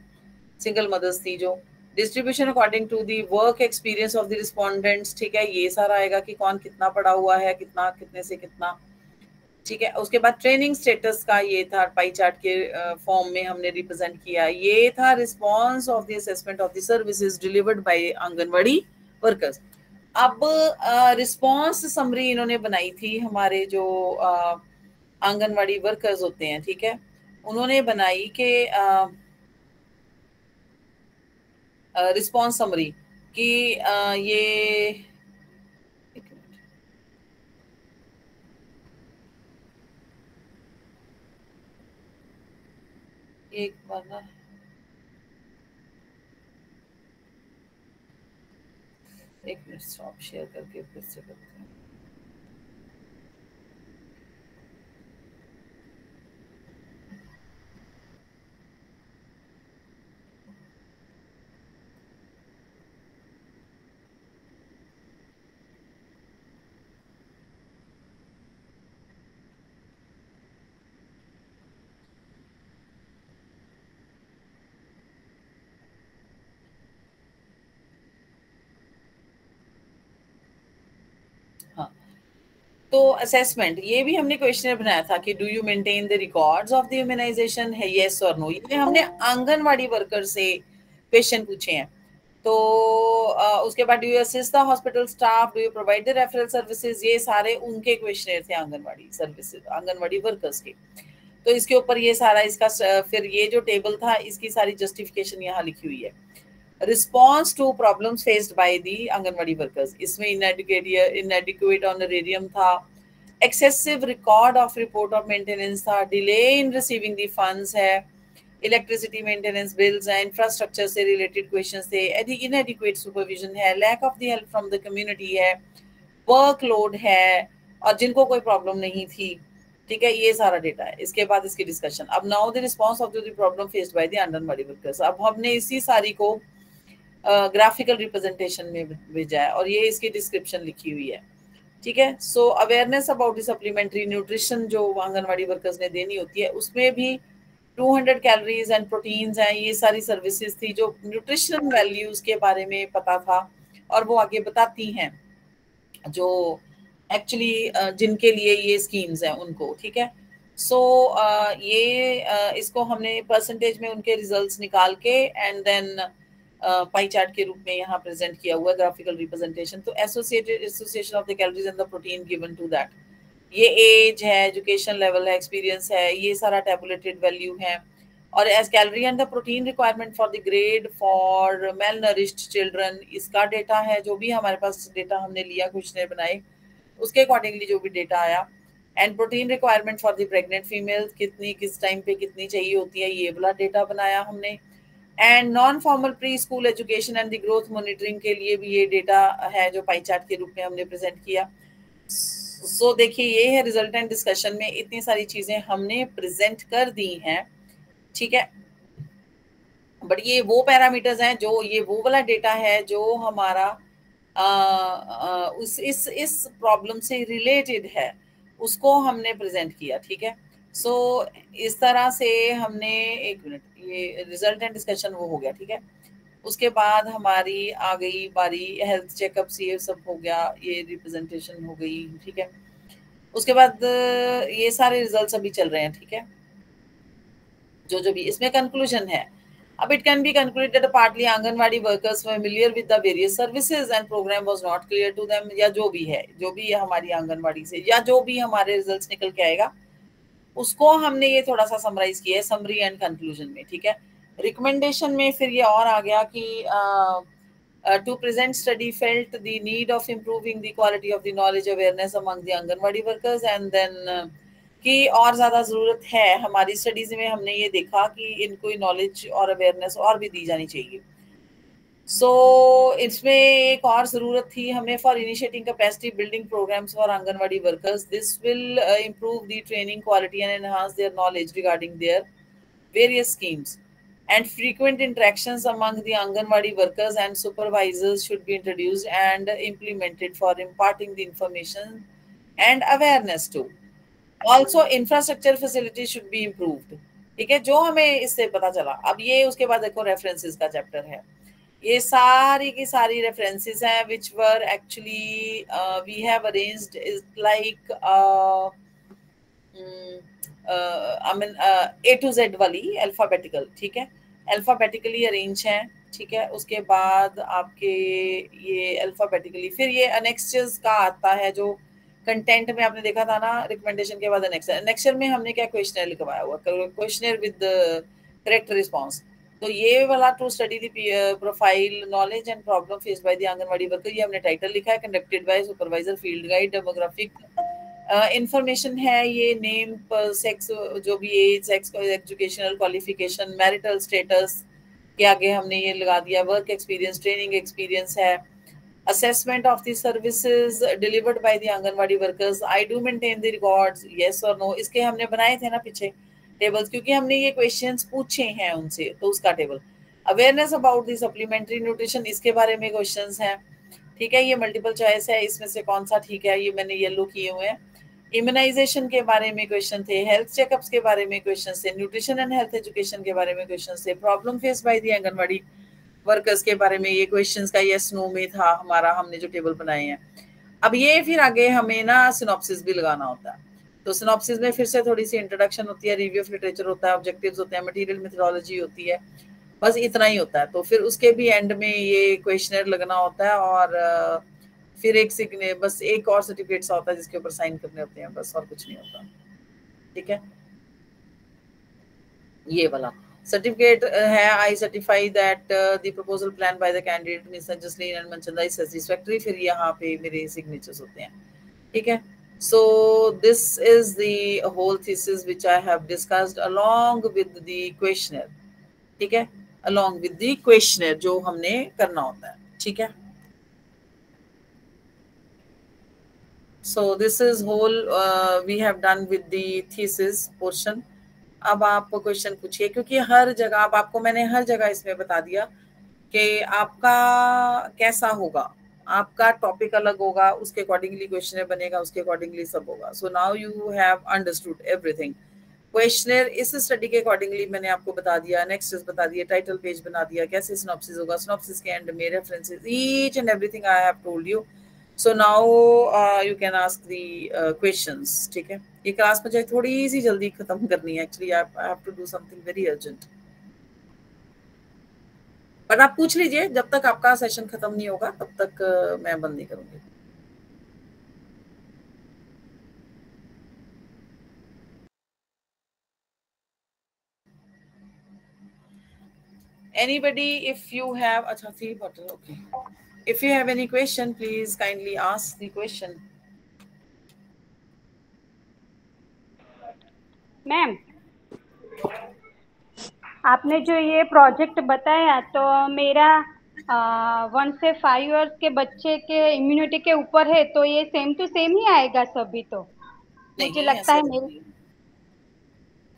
सिंगल मदर्स थी जो। Distribution according to the work experience of the respondents, ठीक है, ये सारा आएगा कि कौन कितना पढ़ा हुआ है, कितना कितने से कितना, ठीक है। उसके बाद ट्रेनिंग स्टेटस का ये था पाई चार्ट के फॉर्म में हमने रिप्रेजेंट किया। ये था response of the assessment of the services delivered by anganwadi workers. अब रिस्पॉन्स समरी इन्होंने बनाई थी, हमारे जो आंगनवाड़ी वर्कर्स होते हैं, ठीक है, उन्होंने बनाई कि रिस्पॉन्स समरी कि ये एक बार ना एक मिनट स्टॉप शेयर करके फिर से करते हैं। हाँ, तो असेसमेंट ये भी हमने क्वेश्चनर बनाया था कि do you maintain the records of the immunisation, है येस और नो। ये हमने आंगनवाड़ी वर्कर से क्वेश्चन पूछे हैं। तो उसके बाद do you assist the hospital staff, do you provide the referral services, ये सारे उनके क्वेश्चनर थे आंगनवाड़ी सर्विसेज, आंगनवाड़ी वर्कर्स के। तो इसके ऊपर ये सारा इसका फिर ये जो टेबल था इसकी सारी जस्टिफिकेशन यहाँ लिखी हुई है। Response to problems faced by the anganwadi workers, इसमें इनएडिक्वेट ऑनरेरियम था, excessive record of report of maintenance था, delay in receiving the funds है, इलेक्ट्रिसिटी मेंटेनेंस बिल्स है, इंफ्रास्ट्रक्चर से रिलेटेड क्वेश्चंस थे, इनएडिक्वेट सुपरविजन है, lack of the help from the community है, workload है, और जिनको कोई प्रॉब्लम नहीं थी, ठीक है, ये सारा डेटा है। इसके बाद इसकी डिस्कशन। अब now the response of the problem faced by the anganwadi workers, अब हमने इसी सारी को ग्राफिकल रिप्रेजेंटेशन में भेजा है और ये इसकी डिस्क्रिप्शन लिखी हुई है। ठीक है। So awareness about the supplementary nutrition जो आंगनवाड़ी वर्कर्स ने देनी होती है, उसमें भी 200 कैलोरीज एंड प्रोटीन्स हैं, ये सारी सर्विसेज थी जो न्यूट्रिशन वैल्यूज के बारे में पता था और वो आगे बताती हैं जो एक्चुअली जिनके लिए ये स्कीम्स हैं उनको। ठीक है। सो इसको हमने परसेंटेज में उनके रिजल्ट्स निकाल के एंड देन पाई चार्ट के रूप में यहाँ प्रेजेंट किया हुआ ग्राफिकल रिप्रेजेंटेशन। तो association of the calories and the protein given to that, ये एज है, एजुकेशन लेवल है, एक्सपीरियंस है, ये सारा टेबुलेटेड वैल्यू है। और age calorie and the protein requirement for the grade for male nourished children, इसका डेटा है जो भी हमारे पास डेटा हमने लिया क्वेश्चनर बनाए उसके अकॉर्डिंगली जो भी डेटा आया। And protein requirement for the pregnant female कितनी किस टाइम पे कितनी चाहिए होती है, ये वाला डेटा बनाया हमने। And non formal pre school education and the growth monitoring के लिए भी ये डेटा है जो पाई चार्ट के रूप में हमने प्रेजेंट किया। सो देखिए ये है रिजल्टेंट डिस्कशन में इतनी सारी चीजें हमने प्रेजेंट कर दी हैं। ठीक है। बट ये वो पैरामीटर्स हैं जो ये वो वाला डेटा है जो हमारा उस इस प्रॉब्लम से रिलेटेड है, उसको हमने प्रेजेंट किया। ठीक है। सो इस तरह से हमने, एक मिनट, ये रिजल्ट एंड डिस्कशन वो हो गया। ठीक है। उसके बाद हमारी आ गई बारी हेल्थ चेकअप्स, ये सब हो गया, ये रिप्रेजेंटेशन हो गई। ठीक है। उसके बाद ये सारे रिजल्ट्स अभी चल रहे हैं। ठीक है। जो भी इसमें कंक्लूजन है, अब it can be concluded partly anganwadi workers familiar with the various services and program was not clear to them, या जो भी है, जो भी हमारी आंगनवाड़ी से या जो भी हमारे रिजल्ट्स निकल के आएगा उसको हमने ये थोड़ा सा समराइज किया है समरी एंड कंक्लूजन में। ठीक है। रिकमेंडेशन में फिर ये और आ गया कि to present study felt the need of improving the quality of the knowledge awareness among the anganwadi workers and then कि और ज़्यादा ज़रूरत है हमारी स्टडीज़ में, हमने ये देखा कि इनको नॉलेज और अवेयरनेस और भी दी जानी चाहिए। सो इसमें एक और ज़रूरत थी हमें for initiating capacity building programs for anganwadi workers, this will improve the training quality and enhance their knowledge regarding their various schemes, and frequent interactions among the Anganwadi workers and supervisors should be introduced and implemented for imparting the information and awareness too. Also infrastructure facilities should be improved. ठीक है, जो हमें इससे पता चला। अब ये उसके बाद देखो रेफरेंसेस का चैप्टर है, ये सारी की सारी रेफरेंसेस हैं which were actually we have arranged is like I mean A to Z वाली अल्फाबेटिकल। ठीक है, अल्फाबेटिकली अरेंज है। ठीक है। उसके बाद आपके ये अल्फाबेटिकली, फिर ये अनेक्स्चर्स का आता है जो कंटेंट में आपने देखा था ना, रिकमेंडेशन के बाद अनेक्सर, अनेक्सर में हमने क्या क्वेश्चनर लिखवाया हुआ, क्वेश्चनर विद करेक्ट रिस्पॉन्स। तो ये वाला to study the profile knowledge and problem faced by the anganwadi worker, ये हमने टाइटल लिखा है, conducted by supervisor, field guide, demographic information है, ये नेम, सेक्स, जो भी age, sex, educational qualification, marital status के आगे हमने ये लगा दिया, वर्क एक्सपीरियंस, ट्रेनिंग एक्सपीरियंस है, assessment of the services delivered by the anganwadi workers, I do maintain the records, yes और नो, इसके हमने बनाए थे ना पीछे टेबल्स, क्योंकि हमने ये क्वेश्चंस पूछे हैं उनसे, तो उसका table. Awareness about the supplementary nutrition, इसके बारे में क्वेश्चंस हैं। ठीक है, ये मल्टीपल चॉइस है, इसमें से कौन सा ठीक है, ये मैंने येलो किए हुए हैं। इम्यूनाइजेशन के बारे में क्वेश्चन थे, हेल्थ चेकअप्स के बारे में क्वेश्चन थे, न्यूट्रिशन एंड हेल्थ एजुकेशन के बारे में क्वेश्चन थे, problem face by the anganwadi workers के बारे में ये क्वेश्चंस का यस नो में था हमारा, हमने जो टेबल बनाए हैं। अब ये फिर आगे हमें ना सिनॉप्सिस भी लगाना होता है, तो सिनॉप्सिस में फिर से थोड़ी सी इंट्रोडक्शन होती है, रिव्यू ऑफ लिटरेचर होता है, ऑब्जेक्टिव्स होते हैं, मटेरियल मेथोडोलॉजी होती है, बस इतना ही होता है। तो फिर उसके भी एंड में ये क्वेश्चनर लगना होता है और फिर एक सिग्ने, बस एक और सर्टिफिकेट सा होता है जिसके ऊपर साइन करने होते हैं, बस और कुछ नहीं होता। ठीक है, ये वाला सर्टिफिकेट है, I certify that the proposal plan by the candidate mister Jasleen and Manchanda is satisfactory, फिर यहाँ पे मेरे सिग्नेचर्स होते हैं। ठीक है, so this is the whole thesis which I have discussed along with the questionnaire. ठीक है, अलोंग विद द क्वेश्चनर जो हमने करना होता है। ठीक है, so this is whole we have done with the thesis portion। अब आप क्वेश्चन पूछिए, क्योंकि हर जगह, अब आपको मैंने हर जगह इसमें बता दिया कि आपका कैसा होगा, आपका टॉपिक अलग होगा, उसके अकॉर्डिंगली क्वेश्चनर बनेगा, उसके अकॉर्डिंगली सब होगा. So now you have understood everything. Questionnaire इस स्टडी के अकॉर्डिंगली मैंने आपको बता दिया, नेक्स्ट बता दिया, टाइटल पेज बना दिया, कैसे सिनॉप्सिस होगा, सिनॉप्सिस के एंड में references, each and everything I have told you. So now you can ask the questions. ठीक है, ये क्लास मुझे थोड़ी सी जल्दी खत्म करनी है. Actually I have to do something very urgent. But आप पूछ लीजिए, जब तक आपका सेशन खत्म नहीं होगा तब तक मैं बंद नहीं करूंगी. Anybody, if you have a tea bottle, okay. If you have any question, please kindly ask the question. Ma'am, आपने जो ये प्रोजेक्ट बताया तो मेरा 1 से 5 इयर्स के बच्चे के इम्यूनिटी के ऊपर है, तो ये सेम टू सेम ही आएगा सभी? तो मुझे नहीं, लगता ऐसा है मेरे. नहीं.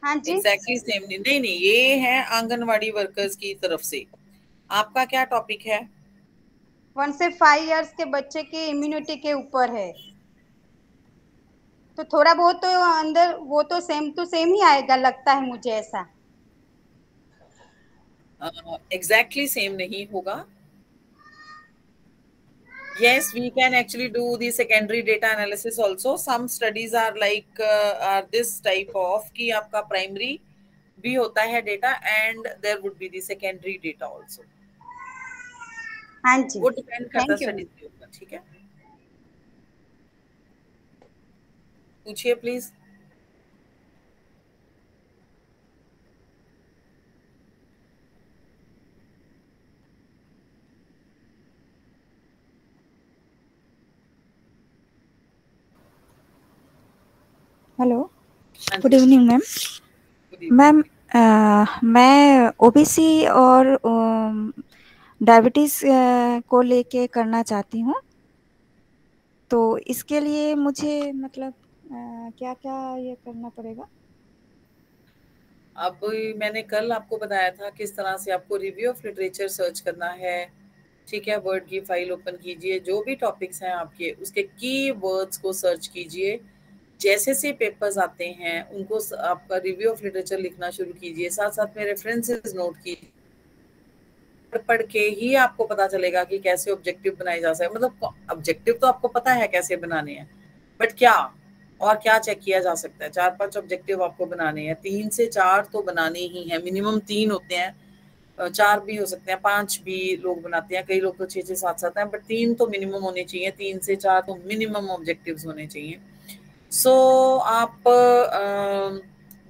हाँ जी. एग्जैक्टली सेम नहीं, नहीं, ये है आंगनवाड़ी वर्कर्स की तरफ से. आपका क्या टॉपिक है? 1 से 5 इयर्स के बच्चे के इम्यूनिटी के ऊपर है, तो थोड़ा बहुत तो अंदर वो तो सेम टू सेम ही आएगा, लगता है मुझे ऐसा. एग्जैक्टली सेम नहीं होगा. Yes, we can actually do the secondary data analysis also. Some studies are like are this type of कि आपका primary भी होता है data and there would be the secondary data also. हाँ जी, वो depend करता है थैंक यू. studies के ऊपर. ठीक है, पूछिए please. Hello, good evening ma'am. Ma'am, मैं ओबीसी और डायबिटीज़ को लेके करना चाहती हूँ, तो इसके लिए मुझे मतलब क्या क्या ये करना पड़ेगा? अब मैंने कल आपको बताया था किस तरह से आपको रिव्यू ऑफ लिटरेचर सर्च करना है. ठीक है, वर्ड की फाइल ओपन कीजिए, जो भी टॉपिक्स हैं आपके उसके की वर्ड्स को सर्च कीजिए. जैसे से पेपर्स आते हैं उनको आपका रिव्यू ऑफ लिटरेचर लिखना शुरू कीजिए, साथ साथ में रेफरेंसेस नोट कीजिए. पढ़ के ही आपको पता चलेगा कि कैसे ऑब्जेक्टिव बनाए जा सकते. मतलब ऑब्जेक्टिव तो आपको पता है कैसे बनाने हैं, बट क्या और क्या चेक किया जा सकता है. 4-5 ऑब्जेक्टिव आपको बनाने हैं, 3 से 4 तो बनाने ही है. मिनिमम 3 होते हैं, 4 भी हो सकते हैं, 5 भी लोग बनाते हैं, कई लोग तो 6-6 7-7 हैं, बट 3 तो मिनिमम होने चाहिए. 3 से 4 तो मिनिमम ऑब्जेक्टिव्स होने चाहिए. सो आप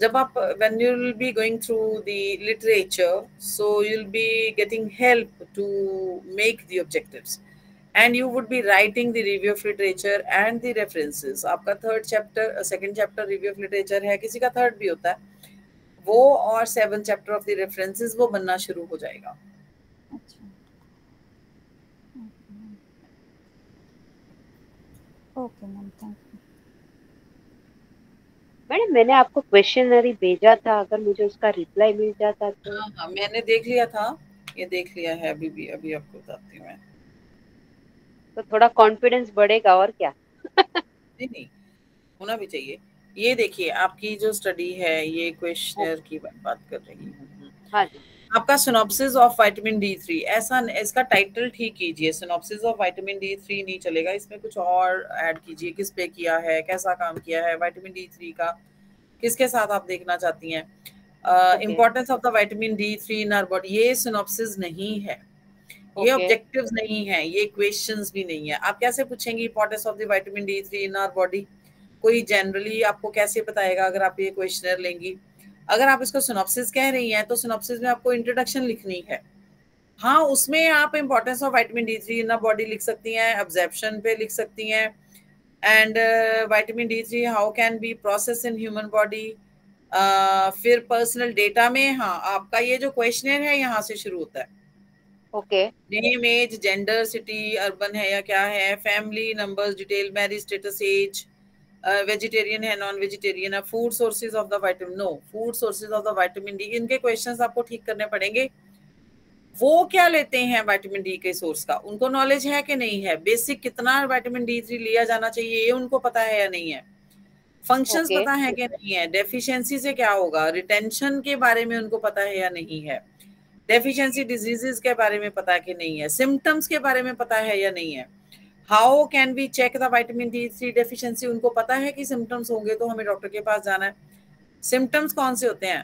जब आप when you will be going through the literature, so you'll be getting help to make the objectives and you would be writing the review of literature and the references. आपका third chapter, second chapter review of literature है, किसी का third भी होता है वो, और 7 chapter of the references वो बनना शुरू हो जाएगा. अच्छा, okay ma'am, thank you. Madam, मैंने आपको क्वेश्चनरी भेजा था, अगर मुझे उसका रिप्लाई मिल जाता तो. हाँ, मैंने देख लिया था, ये देख लिया है. अभी आपको बताती हूँ मैं. तो थोड़ा कॉन्फिडेंस बढ़ेगा और क्या. नहीं, होना भी चाहिए. ये देखिए, आपकी जो स्टडी है ये क्वेश्चनर की बात कर रही हूँ. हाँ जी. आपका सिनॉप्सिस ऑफ विटामिन D3, ऐसा इसका टाइटल ठीक कीजिए. सिनॉप्सिस ऑफ विटामिन D3 नहीं चलेगा, इसमें कुछ और ऐड कीजिए. किस पे किया है, कैसा काम किया है, विटामिन D3 का किसके साथ आप देखना चाहती हैं. Importance of the vitamin D3 in our body, ये सिनॉप्सिस नहीं है, ये ऑब्जेक्टिव्स नहीं है, ये क्वेश्चंस भी नहीं है. आप कैसे पूछेंगे importance of the vitamin D3 in our body? कोई जनरली आपको कैसे बताएगा अगर आप ये क्वेश्चनर लेंगी? अगर आप इसको सिनॉप्सिस कह रही हैं तो सिनॉप्सिस में आपको इंट्रोडक्शन लिखनी है. हाँ, उसमें आप importance of vitamin D3 in body लिख सकती हैं, एब्जॉर्प्शन पे लिख सकती हैं, and vitamin D3 how can be process in human body. फिर पर्सनल डेटा में, हाँ, आपका ये जो क्वेश्चनर है यहाँ से शुरू होता है. Okay. Name, age, gender, city, urban है या क्या है, family, numbers, detail, marriage status, age, vegetarian है, नॉन वेजिटेरियन है, food sources of the vitamin, no food sources of the vitamin D. इनके क्वेश्चंस आपको ठीक करने पड़ेंगे. वो क्या लेते हैं विटामिन डी के सोर्स का, उनको नॉलेज है कि नहीं है, बेसिक कितना विटामिन डी3 लिया जाना चाहिए ये उनको पता है या नहीं है, फंक्शंस ओके पता है कि नहीं है, डेफिशिएंसी से क्या होगा, रिटेंशन के बारे में उनको पता है या नहीं है, डेफिशिएंसी डिजीजेस के बारे में पता है कि नहीं है, सिम्टम्स के बारे में पता है या नहीं है, how can we check the vitamin D three deficiency, उनको पता है कि सिम्टम्स होंगे तो हमें डॉक्टर के पास जाना है, सिम्टम्स कौन से होते हैं,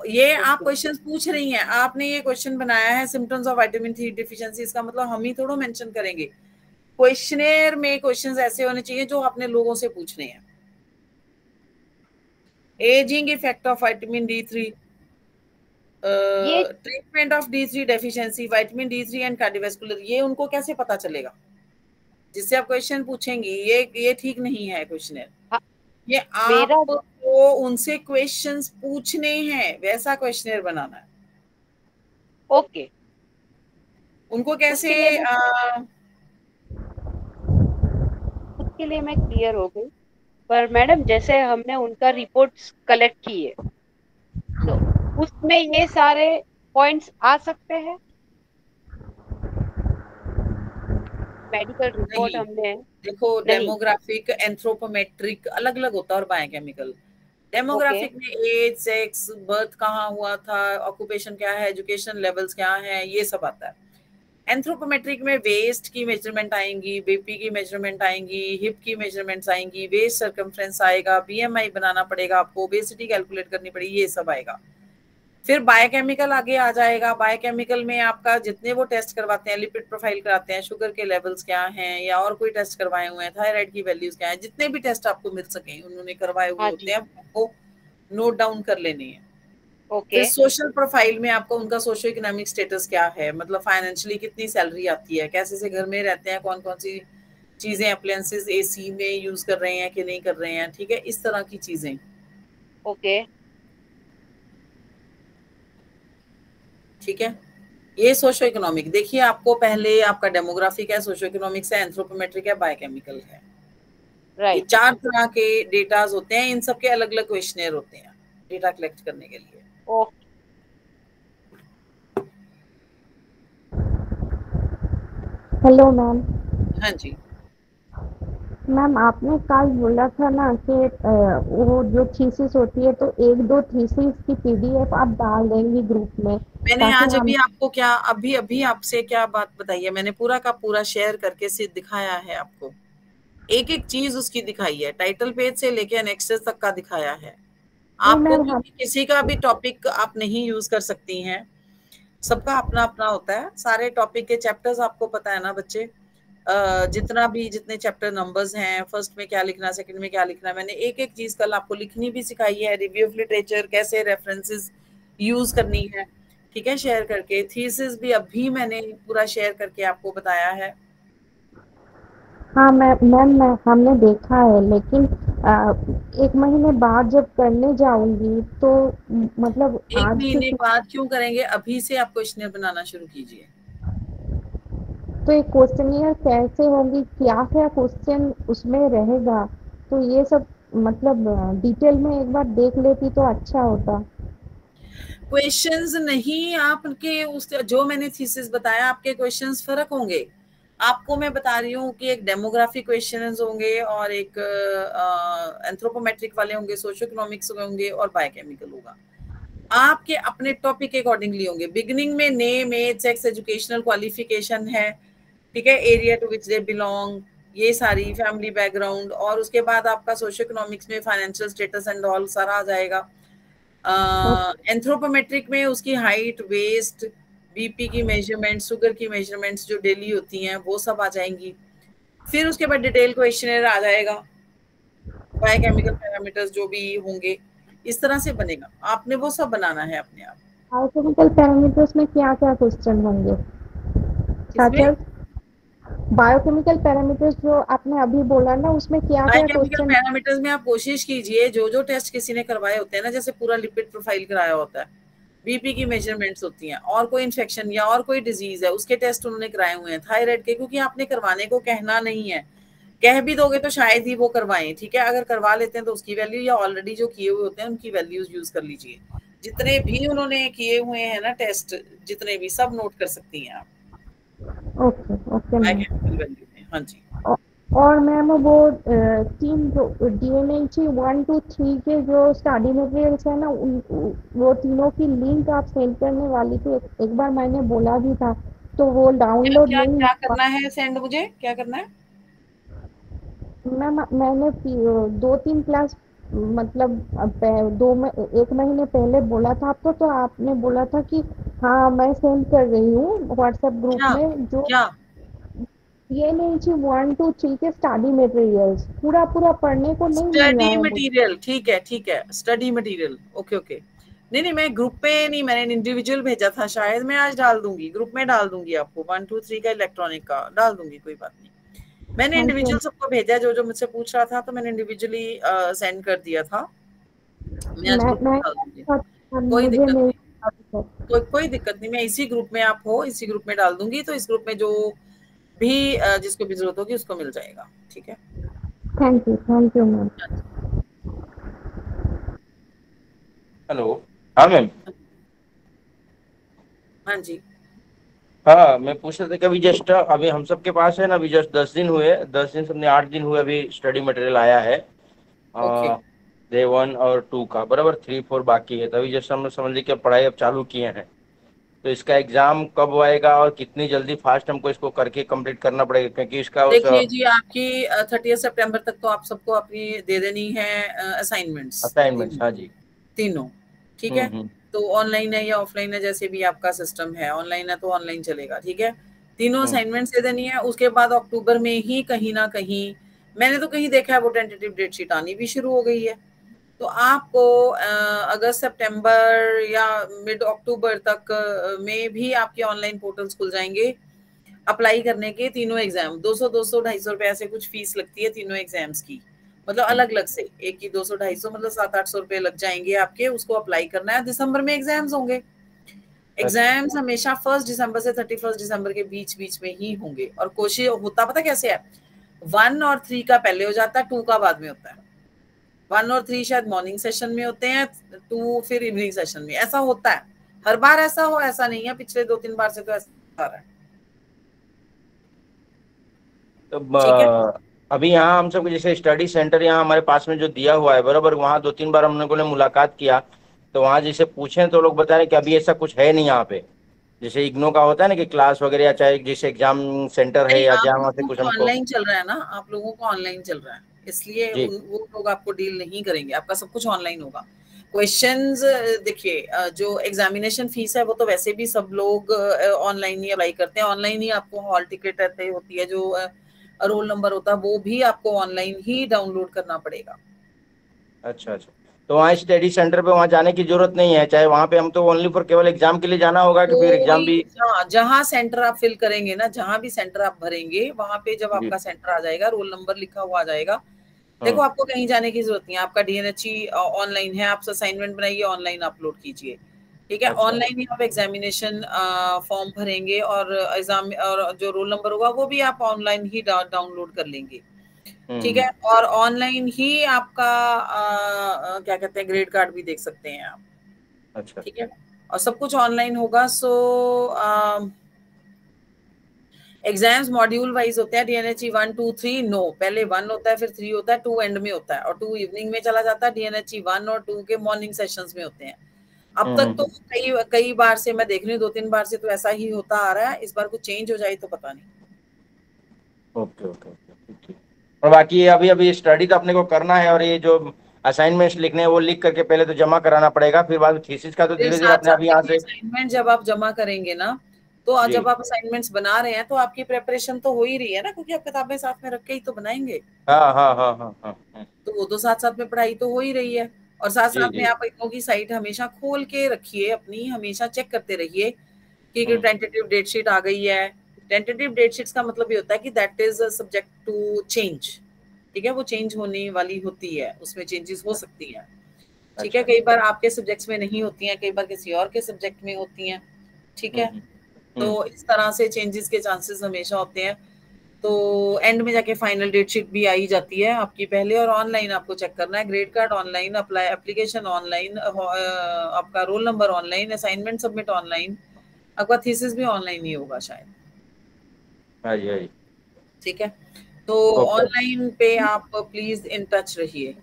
ये आप क्वेश्चंस पूछ रही हैं, आपने ये क्वेश्चन बनाया है symptoms of vitamin D deficiency, इसका मतलब हम ही थोड़ा मेंशन करेंगे, क्वेश्चनेयर में क्वेश्चंस ऐसे होने चाहिए जो आपने लोगों से पूछने हैं। Ageing effect of vitamin D3, treatment of D3 deficiency, vitamin D3 and cardiovascular, ये उनको कैसे पता चलेगा, जिससे आप क्वेश्चन पूछेंगी ये ठीक नहीं है क्वेश्चनर, ये आपको उनसे क्वेश्चंस पूछने हैं, वैसा क्वेश्चनर बनाना है। ओके उनको कैसे उसके लिए मैं क्लियर हो गई, पर मैडम जैसे हमने उनका रिपोर्ट्स कलेक्ट की है तो उसमें ये सारे पॉइंट्स आ सकते हैं, मेडिकल रिपोर्ट हमने देखो डेमोग्राफिक एंथ्रोपोमेट्रिक अलग अलग होता है और बायोकेमिकल, डेमोग्राफिक में एज, सेक्स, बर्थ कहाँ हुआ था, ऑक्यूपेशन क्या है, एजुकेशन लेवल्स क्या है, ये सब आता है। एंथ्रोपोमेट्रिक में वेस्ट की मेजरमेंट आएंगी, बीपी की मेजरमेंट आएंगी, हिप की मेजरमेंट्स आएंगी, वेस्ट सर्कमफ्रेंस आएगा, बीएमआई बनाना पड़ेगा आपको, ओबेसिटी कैलकुलेट करनी पड़ेगी, ये सब आएगा। फिर बायोकेमिकल आगे आ जाएगा, बायोकेमिकल में आपका जितने वो टेस्ट करवाते हैं, लिपिड प्रोफाइल कराते हैं, शुगर के लेवल्स क्या हैं या और कोई टेस्ट करवाए हुए हैं, थायराइड की वैल्यूज क्या है, जितने भी टेस्ट आपको मिल सके उन्होंने करवाए हुए होते हैं, आपको नोट डाउन कर लेने हैं। फिर सोशल प्रोफाइल में आपको उनका सोशो इकोनॉमिक स्टेटस क्या है, मतलब फाइनेंशियली कितनी सैलरी आती है, कैसे से घर में रहते हैं, कौन कौन सी चीजें अप्लायंसेस एसी में यूज कर रहे हैं कि नहीं कर रहे हैं, ठीक है, इस तरह की चीजें। ओके ठीक है, ये सोशो इकोनॉमिक। देखिए आपको पहले आपका डेमोग्राफिक है, सोशो इकोनॉमिक्स है, एंथ्रोपोमेट्रिक है, बायोकेमिकल है, ये 4 तरह के डेटाज होते हैं, इन सब के अलग अलग क्वेश्चनर होते हैं डेटा कलेक्ट करने के लिए। Hello ma'am. हाँ जी मैम आपने कल बोला था ना कि वो जो थीसिस होती है तो 1-2 थीसिस की पीडीएफ आप डाल देंगी ग्रुप में। मैंने आज अभी आपको क्या अभी आपसे क्या बात बताई है, मैंने पूरा का पूरा शेयर करके सिर्फ दिखाया है आपको, एक एक चीज उसकी दिखाई है, टाइटल पेज से लेके एनेक्सेस तक का दिखाया है आपको। किसी का भी टॉपिक आप नहीं यूज कर सकती हैं, सबका अपना अपना होता है, सारे टॉपिक के चैप्टर्स आपको पता है ना बच्चे, जितने चैप्टर नंबर्स हैं, फर्स्ट में क्या लिखना, सेकंड में क्या लिखना, मैंने एक एक चीज कल आपको लिखनी भी सिखाई है, रिव्यू ऑफ लिटरेचर कैसे रेफरेंसेस यूज करनी है, ठीक है, शेयर करके, थीसिस भी अभी मैंने पूरा शेयर करके आपको बताया है। हाँ मैम हमने देखा है, लेकिन 1 महीने बाद जब करने जाऊंगी तो मतलब 1 महीने बाद क्यों करेंगे, अभी से आप क्वेश्चनर बनाना शुरू कीजिए। तो एक क्वेश्चनियर कैसे होंगी, क्या क्या क्वेश्चन उसमें रहेगा, तो ये सब मतलब डिटेल में एक बार देख लेती तो अच्छा होता। क्वेश्चंस नहीं, आपके उस जो मैंने थीसिस बताया आपके क्वेश्चंस फर्क होंगे, आपको मैं बता रही हूँ कि एक डेमोग्राफिक क्वेश्चंस होंगे और एक एंथ्रोपोमेट्रिक वाले होंगे, सोशो इकोनॉमिक्स होंगे और बायोकेमिकल होगा, आपके अपने टॉपिक के अकॉर्डिंगली होंगे। बिगिनिंग में name, age, sex, educational qualification है, ठीक है, area to which they belong, ये सारी फैमिली बैकग्राउंड, और उसके बाद आपका सोशो इकोनॉमिक्स में फाइनेंशियल स्टेटस एंड ऑल सारा आ जाएगा। एंथ्रोपोमेट्रिक में उसकी हाइट, वेस्ट, बीपी की मेजरमेंट, शुगर की मेजरमेंट्स जो डेली होती हैं वो सब आ जाएंगी। फिर उसके बाद डिटेल क्वेश्चनर आ जाएगा, बायोकेमिकल पैरामीटर्स जो भी होंगे, इस तरह से बनेगा, आपने वो सब बनाना है अपने आप। बायोकेमिकल पैरामीटर्स में क्या क्या क्वेश्चन होंगे? बायोकेमिकल पैरामीटर्स जो आपने अभी बोला ना, उसमें क्या क्या क्वेश्चन? पैरामीटर्स में आप कोशिश कीजिए जो टेस्ट किसी ने करवाए होते हैं ना, जैसे पूरा लिपिड प्रोफाइल कराया होता है, बीपी की मेजरमेंट्स होती हैं, और कोई इन्फेक्शन या और कोई डिजीज है उसके टेस्ट उन्होंने कराए हुए हैं, थायराइड के, क्योंकि आपने करवाने को कहना नहीं है, कह भी दोगे तो शायद ही वो करवाएं, ठीक है, अगर करवा लेते हैं तो उसकी वैल्यू, या ऑलरेडी जो किए हुए होते हैं उनकी वैल्यूज यूज कर लीजिए। जितने भी उन्होंने किए हुए हैं ना टेस्ट, जितने भी, सब नोट कर सकती हैं आप okay okay ma'am. Biochemical value में। हाँ जी। और मैम वो 3 जो DNHE 1 2 3 के जो स्टडी मटेरियल्स है ना, वो तीनों की लिंक आप सेंड करने वाली थी, एक बार मैंने बोला भी था, तो वो डाउनलोड क्या नहीं क्या करना है सेंड, मुझे क्या करना है? मैम मैंने 2-3 क्लास मतलब एक महीने पहले बोला था आपको, तो आपने बोला था कि हाँ मैं सेंड कर रही हूँ व्हाट्सएप ग्रुप क्या में। जो क्या? ये नहीं चाहिए 1 2 3 के स्टडी मटेरियल्स पूरा पढ़ने को नहीं मिल रहा स्टडी है मुझे। मटेरियल, ठीक है, स्टडी मटेरियल, ओके ओके। नहीं, मैं ग्रुप पे नहीं, मैंने इंडिविजुअल भेजा था शायद, मैं आज डाल दूंगी, ग्रुप में डाल दूंगी आपको, 1 2 3 का इलेक्ट्रॉनिक का डाल दूंगी, कोई बात नहीं। मैंने थैंक यू। इंडिविजुअल सबको भेजा, जो मुझसे पूछ रहा था, तो मैंने इंडिविजुअली सेंड कर दिया था। मैं आज ग्रुप में डाल दूंगी, कोई मुझे दिक्कत नहीं नहीं, कोई दिक्कत नहीं। मैं इसी ग्रुप में, आप हो इसी ग्रुप में डाल दूंगी, तो इस ग्रुप में जो भी जिसको भी जरूरत होगी उसको मिल जाएगा, ठीक है। Thank you ma'am. हेलो, हाँ मैम। हाँ जी। हाँ, मैं पूछ रहा था कि अभी जस्ट अभी हम सबके पास है ना, अभी जस्ट 10 दिन हुए, 10 दिन सबने 8 दिन हुए, अभी स्टडी मटेरियल आया है ओके। डे 1 और 2 का, बराबर 3 4 बाकी है। तो अभी जस्ट हम समझ लीजिए कि पढ़ाई अब चालू किए हैं, तो इसका एग्जाम कब आएगा और कितनी जल्दी फास्ट हमको इसको करके कंप्लीट करना पड़ेगा, क्योंकि इसका देखिए जी, आपकी 30 सितंबर तक तो आप सबको अपनी दे देनी है असाइनमेंट्स, असाइनमेंट्स। हाँ जी। तीनों, ठीक है। हम्म। तो ऑनलाइन है या ऑफलाइन है, जैसे भी आपका सिस्टम है, ऑनलाइन है तो ऑनलाइन चलेगा, ठीक है। तीनों असाइनमेंट्स दे देनी है। उसके बाद अक्टूबर में ही कहीं ना कहीं, मैंने तो कहीं देखा है, वो टेंटेटिव डेट शीट आनी भी शुरू हो गई है। तो आपको अगस्त सितंबर या मिड अक्टूबर तक में भी आपके ऑनलाइन पोर्टल्स खुल जाएंगे अप्लाई करने के। तीनों एग्जाम 200 200 250 रुपए ऐसे कुछ फीस लगती है तीनों एग्जाम्स की, मतलब अलग अलग से, एक की 200 250, मतलब 700-800 रुपए लग जाएंगे आपके। उसको अप्लाई करना है। दिसंबर में एग्जाम्स होंगे। एग्जाम्स हमेशा 1 दिसंबर से 31 दिसंबर के बीच बीच में ही होंगे। और कोशिश होता पता कैसे है, 1 और 3 का पहले हो जाता है, 2 का बाद में होता है। 1 और 3 शायद मॉर्निंग सेशन में होते हैं, 2 फिर इवनिंग सेशन में, ऐसा होता है। हर बार ऐसा हो ऐसा नहीं है, पिछले 2-3 बार से तो ऐसा आ रहा है। तो अभी यहाँ हम सबको जैसे स्टडी सेंटर यहाँ हमारे पास में जो दिया हुआ है, बराबर, वहाँ 2-3 बार हम लोगों ने मुलाकात किया, तो वहाँ जैसे पूछे तो लोग बता रहे कि अभी ऐसा कुछ है नहीं यहाँ पे, जैसे इग्नो का होता है ना कि क्लास वगैरह, या चाहे जैसे एग्जाम सेंटर है या जहाँ से कुछ हमको। ऑनलाइन चल रहा है ना, आप लोगों को ऑनलाइन चल रहा है, इसलिए वो लोग आपको डील नहीं करेंगे, आपका सब कुछ ऑनलाइन होगा। क्वेश्चंस देखिए, जो एग्जामिनेशन फीस है वो तो वैसे भी सब लोग ऑनलाइन ही अप्लाई करते हैं, ऑनलाइन ही आपको हॉल टिकट तय होती है, जो रोल नंबर होता है वो भी आपको ऑनलाइन ही डाउनलोड करना पड़ेगा। अच्छा, तो वहाँ स्टडी सेंटर पे वहाँ जाने की जरूरत नहीं है, चाहे वहाँ पे हम तो ओनली फॉर केवल एग्जाम के लिए जाना होगा कि फिर एग्जाम भी? जहाँ सेंटर आप फिल करेंगे ना, जहाँ भी सेंटर आप भरेंगे, वहां पे जब आपका सेंटर आ जाएगा, रोल नंबर लिखा हुआ आ जाएगा, देखो आपको कहीं जाने की जरूरत नहीं है। आपका DNHE ऑनलाइन है, आप असाइनमेंट बनाइए, ऑनलाइन अपलोड कीजिए, ठीक है। ऑनलाइन ही आप एग्जामिनेशन फॉर्म भरेंगे, और एग्जाम और जो रोल नंबर होगा वो भी आप ऑनलाइन ही डाउनलोड कर लेंगे, ठीक है। और ऑनलाइन ही आपका क्या कहते हैं, ग्रेड कार्ड भी देख सकते हैं आप, अच्छा, ठीक है। और सब कुछ ऑनलाइन होगा। सो एग्जाम्स मॉड्यूल वाइज होते हैं। DNHE 1 2 3 नो, पहले 1 होता है, फिर 3 होता है, 2 एंड में होता है, और 2 इवनिंग में चला जाता है। DNHE 1 और 2 के मॉर्निंग सेशंस में होते हैं। अब तक तो कई बार से मैं देख रही हूँ, 2-3 बार से तो ऐसा ही होता आ रहा है। इस बार कुछ चेंज हो जाए तो पता नहीं। ओके। और बाकी अभी स्टडी तो अपने को करना है, और ये जो असाइनमेंट्स लिखने हैं वो लिख करके पहले तो जमा कराना पड़ेगा, फिर बाद में थीसिस का तो धीरे धीरे अपने अभी यहाँ से असाइनमेंट जब आप जमा करेंगे ना, तो जब आप असाइनमेंट्स बना रहे हैं तो आपकी प्रिपरेशन तो हो ही रही है ना, क्योंकि आप किताबें साथ में रख के ही तो बनाएंगे। हाँ। तो वो तो साथ साथ में पढ़ाई तो हो ही रही है। और साथ साथ में आप इग्नो की साइट हमेशा खोल के रखिए अपनी, हमेशा चेक करते रहिए कि टेंटेटिव डेट शीट आ गई है। टेंटेटिव डेट शीट्स का मतलब ये होता है कि that is subject to change, ठीक है। वो चेंज होने वाली होती है, उसमें चेंजेस हो सकती है, ठीक है। कई बार आपके सब्जेक्ट्स में नहीं होती हैं, कई बार किसी और के सब्जेक्ट में होती हैं, ठीक है। तो इस तरह से चेंजेस के चांसेस हमेशा होते हैं। तो एंड में जाके फाइनल डेट शीट भी आई जाती है आपकी पहले, और ऑनलाइन आपको चेक करना है, grade card online, apply application online, आपका roll number online, assignment submit online, आपका थीसिस भी ऑनलाइन ही होगा शायद। हाँ जी, हाँ जी। ठीक है, तो ओके ऑनलाइन पे आप प्लीज इन टच रहिए।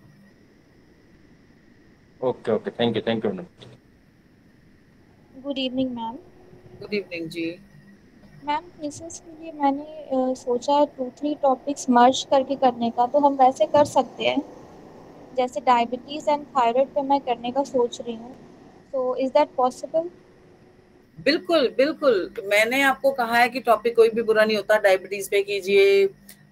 Okay okay, thank you madam. Good evening ma'am. Good evening ji. Ma'am thesis के लिए मैंने सोचा है 2-3 टॉपिक्स मर्ज करके करने का, तो हम वैसे कर सकते हैं। जैसे डायबिटीज एंड थायराइड पे मैं करने का सोच रही हूँ, तो इज दैट पॉसिबल? बिल्कुल बिल्कुल, मैंने आपको कहा है कि टॉपिक कोई भी बुरा नहीं होता, डायबिटीज पे कीजिए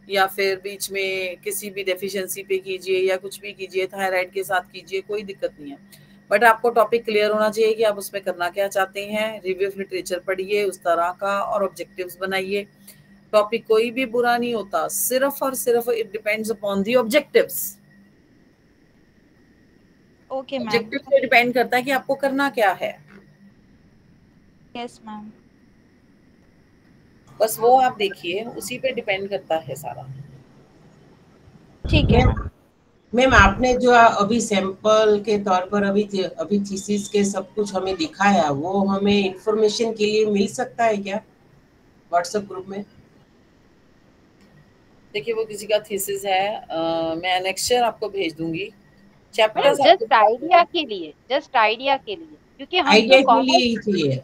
या फिर बीच में किसी भी डेफिशिएंसी पे कीजिए या कुछ भी कीजिए, थायराइड के साथ कीजिए, कोई दिक्कत नहीं है। बट आपको टॉपिक क्लियर होना चाहिए कि आप उसमें करना क्या चाहते हैं। रिव्यू ऑफ लिटरेचर पढ़िए उस तरह का और ऑब्जेक्टिव्स बनाइए। टॉपिक कोई भी बुरा नहीं होता, सिर्फ और सिर्फ it depends upon the objectives. Okay ma'am. Objective पे डिपेंड करता है कि आपको करना क्या है। Yes ma'am. बस वो आप देखिए, उसी पे डिपेंड करता है सारा। ठीक है मैम। मैम आपने जो अभी सैंपल के तौर पर अभी थीसिस के सब कुछ हमें दिखाया, वो हमें इंफॉर्मेशन के लिए मिल सकता है क्या व्हाट्सएप ग्रुप में? देखिए वो किसी का थीसिस है, मैं एनेक्चर आपको भेज दूंगी, मैम चैप्टर्स आपको जस्ट आइडिया के लिए, क्योंकि हम आइडिया तो के लिए कॉमर्स। ही चाहिए,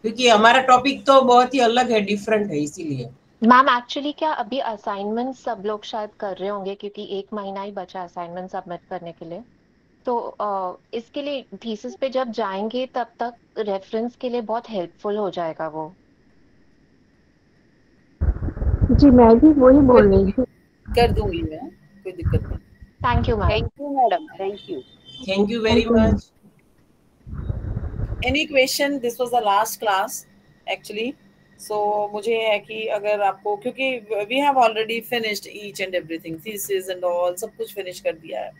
क्योंकि हमारा टॉपिक तो बहुत ही अलग है, डिफरेंट है, इसीलिए। मैम एक्चुअली क्या अभी असाइनमेंट सब लोग शायद कर रहे होंगे, क्योंकि 1 महीना ही बचा असाइनमेंट सबमिट करने के लिए। तो इसके लिए थीसिस पे जब जाएंगे तब तक रेफरेंस के लिए बहुत हेल्पफुल हो जाएगा वो। जी मैं भी वही कर बोल रही दूंगी थी। कर दूंगी मैं, कोई दिक्कत नहीं। Thank you ma'am. Thank you madam, thank you. Thank you very thank you ma'am. Much. Any question, this was the last class actually. So मुझे है कि अगर आपको, क्योंकि we have already finished each and everything, thesis and all सब कुछ finish कर दिया है।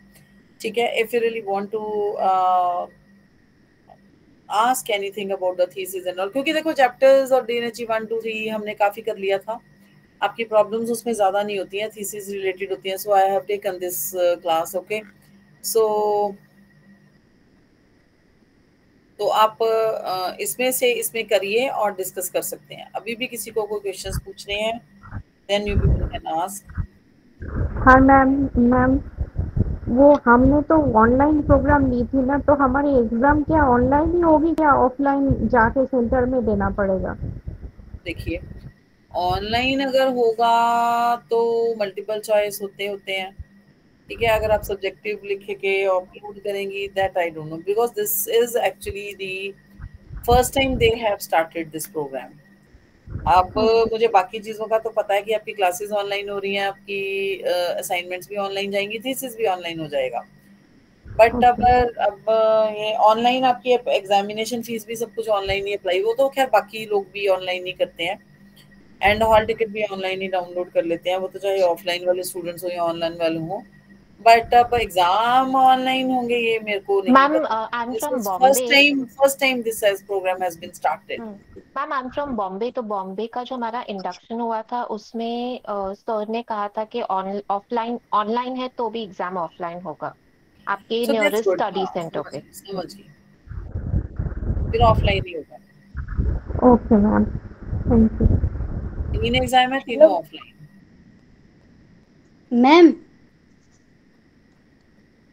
ठीक है, if you really want to ask anything about the thesis and all, क्योंकि देखो चैप्टर्स और डीएनएचई 1 2 3 हमने काफी कर लिया था, आपकी प्रॉब्लम्स उसमें ज्यादा नहीं होती हैं, थीसिस रिलेटेड होती हैं। So I have taken this class. Okay, so तो आप इसमें से इसमें करिए और डिस्कस कर सकते हैं। अभी भी किसी को कोई क्वेश्चंस पूछने हैं, then you people can ask. हाँ मैम, मैम वो हमने तो ऑनलाइन प्रोग्राम ली थी ना, तो हमारी एग्जाम क्या ऑनलाइन ही होगी क्या ऑफलाइन जाके सेंटर में देना पड़ेगा? देखिए ऑनलाइन अगर होगा तो मल्टीपल चॉइस होते होते हैं, ठीक है। अगर आप सब्जेक्टिव लिख के अपलोड करेंगी, that I don't know, because this is actually the first time they have started this program. अब मुझे बाकी चीजों का तो पता है कि आपकी क्लासेस ऑनलाइन हो रही हैं, आपकी असाइनमेंट्स भी ऑनलाइन जाएंगी, थीसिस भी ऑनलाइन हो जाएगा। बट अब ये ऑनलाइन आपकी एग्जामिनेशन फीस भी सब कुछ ऑनलाइन ही अप्लाई, वो तो खैर बाकी लोग भी ऑनलाइन ही करते हैं, एंड हॉल टिकट भी ऑनलाइन ही डाउनलोड कर लेते हैं, वो तो चाहे ऑफलाइन वाले स्टूडेंट्स हो या ऑनलाइन वाले हो। बट अब एग्जाम ऑनलाइन होंगे ये मेरे को नहीं मैम पता। I am this from is Bombay. First time this program has been started. Ma'am I am from Bombay, तो बॉम्बे का जो हमारा इंडक्शन हुआ था उसमें सर ने कहा था कि ऑफलाइन ऑनलाइन है तो भी एग्जाम ऑफलाइन होगा आपके so that's nearest good, study centre पे। समझ गई, फिर ऑफलाइन ही होगा। Okay ma'am, thank you. 3 exam है, हेलो तीनों ऑफलाइन। मैम,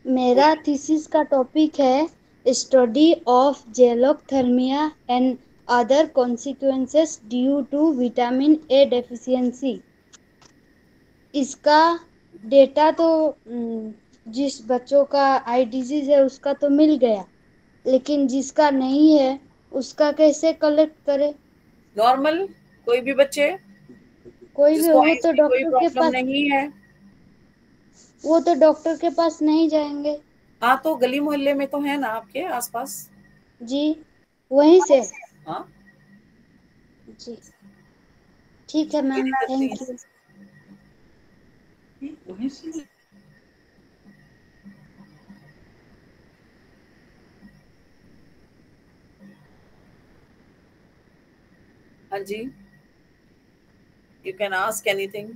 मेरा थीसिस का टॉपिक है study of xerophthalmia and other consequences due to vitamin A deficiency. इसका डेटा तो जिस बच्चों का आई डिजीज है उसका तो मिल गया, लेकिन जिसका नहीं है उसका कैसे कलेक्ट करें? नॉर्मल कोई भी बच्चे कोई भी जिसको वो आइज तो की कोई डॉक्टर के प्रॉब्लम पास नहीं है, वो तो डॉक्टर के पास नहीं जाएंगे। हाँ तो गली मोहल्ले में तो है ना आपके आसपास। जी वहीं से। हाँ जी ठीक है कोई मैम, दिक्कत नहीं थैंक यू। है। हाँ जी, You can ask anything.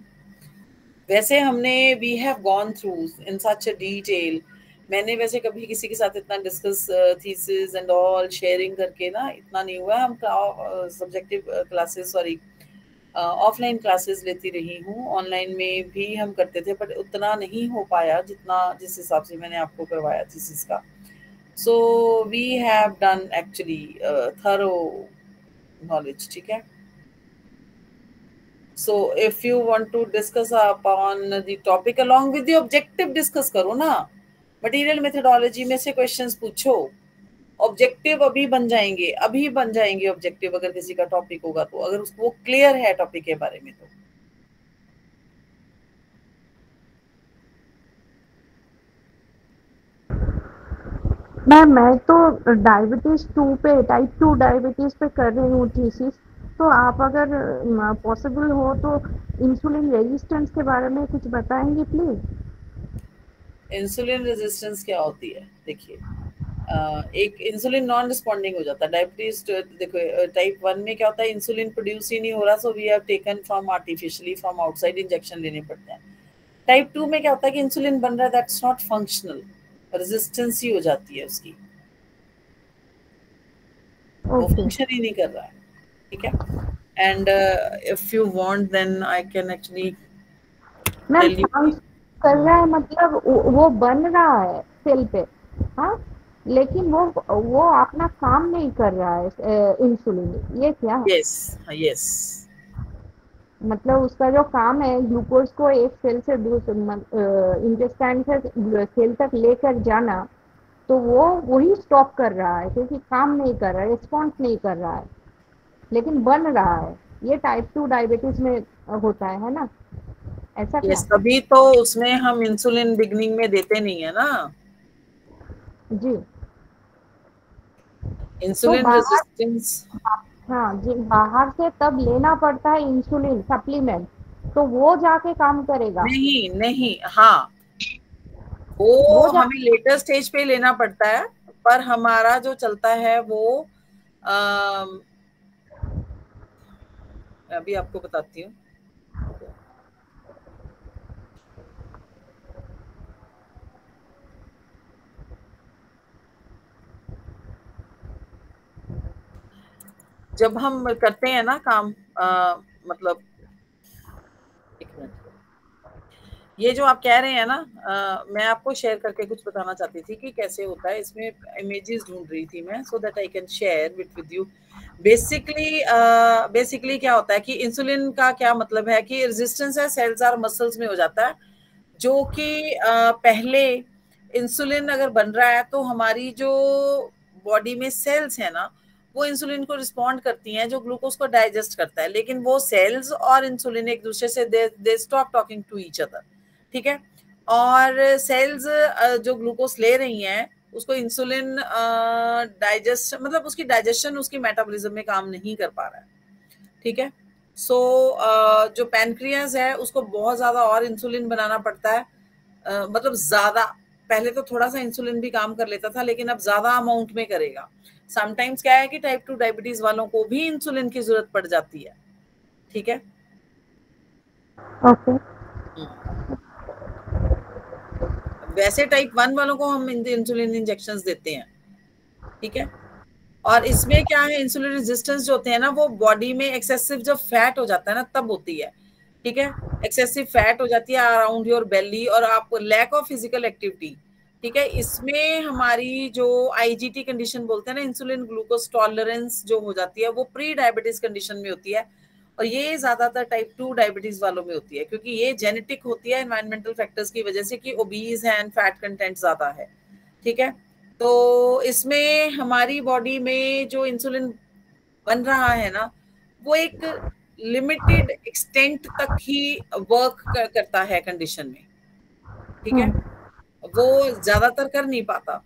वैसे हमने we have gone through in such a detail. मैंने वैसे कभी किसी के साथ इतना discuss thesis and all sharing करके ना इतना नहीं हुआ. हम subjective classes sorry offline classes लेती रही हूँ, ऑनलाइन में भी हम करते थे, बट उतना नहीं हो पाया जितना जिस हिसाब से मैंने आपको करवाया थीसिस का. So we have done actually thorough knowledge. ठीक है. So if you want to discuss upon the topic along with the objective discuss करो ना. मटेरियल मेथोडोलॉजी में से क्वेश्चंस पूछो. ऑब्जेक्टिव अभी बन जाएंगे ऑब्जेक्टिव अगर किसी का टॉपिक होगा तो, अगर उसको क्लियर है टॉपिक के बारे में तो. मैं तो डायबिटीज 2 पे टाइप 2 डायबिटीज पे कर रही हूँ थीसिस. तो आप अगर पॉसिबल हो तो इंसुलिन रेजिस्टेंस के बारे में कुछ बताएंगे प्लीज. इंसुलिन रेजिस्टेंस क्या होती है? देखिए, एक इंसुलिन नॉन रिस्पॉन्डिंग हो जाता है. डायबिटीज देखो टाइप 1 में क्या होता है, इंसुलिन प्रोड्यूस ही नहीं हो रहा, so we have taken from artificially from outside, injection लेने पड़ते हैं. टाइप 2 में क्या होता है कि इंसुलिन बन रहा है, दैट्स नॉट फंक्शनल, रेजिस्टेंस ही हो जाती है उसकी. वो फंक्शन ही नहीं कर रहा है. ठीक है. And if you want then I can actually tell you. कर रहा है मतलब वो बन रहा है सेल पे, हाँ, लेकिन वो अपना काम नहीं कर रहा है इंसुलिन. ये क्या है? यस मतलब उसका जो काम है ग्लूकोज को एक सेल से दूसरे इंटेस्टाइन से सेल तक लेकर जाना, तो वो वही स्टॉप कर रहा है क्योंकि काम नहीं कर रहा है, रिस्पॉन्स नहीं कर रहा है, लेकिन बन रहा है. ये टाइप 2 डायबिटीज में होता है ना, ऐसा क्या? तभी तो उसमें हम इंसुलिन बिगनिंग में देते नहीं है ना जी. इंसुलिन तो रेजिस्टेंस. हाँ जी, बाहर से तब लेना पड़ता है इंसुलिन सप्लीमेंट, तो वो जाके काम करेगा? नहीं हाँ, वो हमें लेटर स्टेज पे लेना पड़ता है, पर हमारा जो चलता है वो अभी आपको बताती हूँ. जब हम करते हैं ना काम, मतलब एक मिनट, ये जो आप कह रहे हैं ना, मैं आपको शेयर करके कुछ बताना चाहती थी कि कैसे होता है. इसमें इमेजेस ढूंढ रही थी मैं, so that I can share with you. Basically क्या होता है कि इंसुलिन का क्या मतलब है कि रेजिस्टेंस है सेल्स और मसल्स में हो जाता है, जो कि पहले इंसुलिन अगर बन रहा है तो हमारी जो बॉडी में सेल्स है ना, वो इंसुलिन को रिस्पॉन्ड करती हैं, जो ग्लूकोज को डाइजेस्ट करता है. लेकिन वो सेल्स और इंसुलिन एक दूसरे से they stop talking to each other. ठीक है. और सेल्स जो ग्लूकोज ले रही हैं उसको इंसुलिन डाइजेस्ट मतलब उसकी डाइजेशन उसकी मेटाबॉलिज्म में काम नहीं कर पा रहा है. ठीक है. सो जो पैनक्रियाज है उसको बहुत ज्यादा और इंसुलिन बनाना पड़ता है. मतलब ज्यादा, पहले तो थोड़ा सा इंसुलिन भी काम कर लेता था, लेकिन अब ज्यादा अमाउंट में करेगा. समटाइम्स क्या है कि टाइप 2 डायबिटीज वालों को भी इंसुलिन की जरूरत पड़ जाती है. ठीक है. ओके. वैसे टाइप 1 वालों को हम इंसुलिन इंजेक्शंस देते हैं. ठीक है. और इसमें क्या है, इंसुलिन रेजिस्टेंस जो होते हैं ना, वो बॉडी में एक्सेसिव जब फैट हो जाता है ना तब होती है. ठीक है. एक्सेसिव फैट हो जाती है अराउंड योर बेली, और आपको लैक ऑफ फिजिकल एक्टिविटी. ठीक है. इसमें हमारी जो आईजीटी कंडीशन बोलते हैं ना, इंसुलिन ग्लूकोज टॉलरेंस जो हो जाती है, वो प्री डायबिटीज कंडीशन में होती है. और ये ज्यादातर टाइप 2 डायबिटीज वालों में होती है, क्योंकि ये जेनेटिक होती है एनवायरमेंटल फैक्टर्स की वजह से कि ओबीज है एंड फैट कंटेंट ज्यादा है. ठीक है. तो इसमें हमारी बॉडी में जो इंसुलिन बन रहा है ना, वो एक लिमिटेड एक्सटेंट तक ही वर्क करता है कंडीशन में. ठीक है. वो ज्यादातर कर नहीं पाता.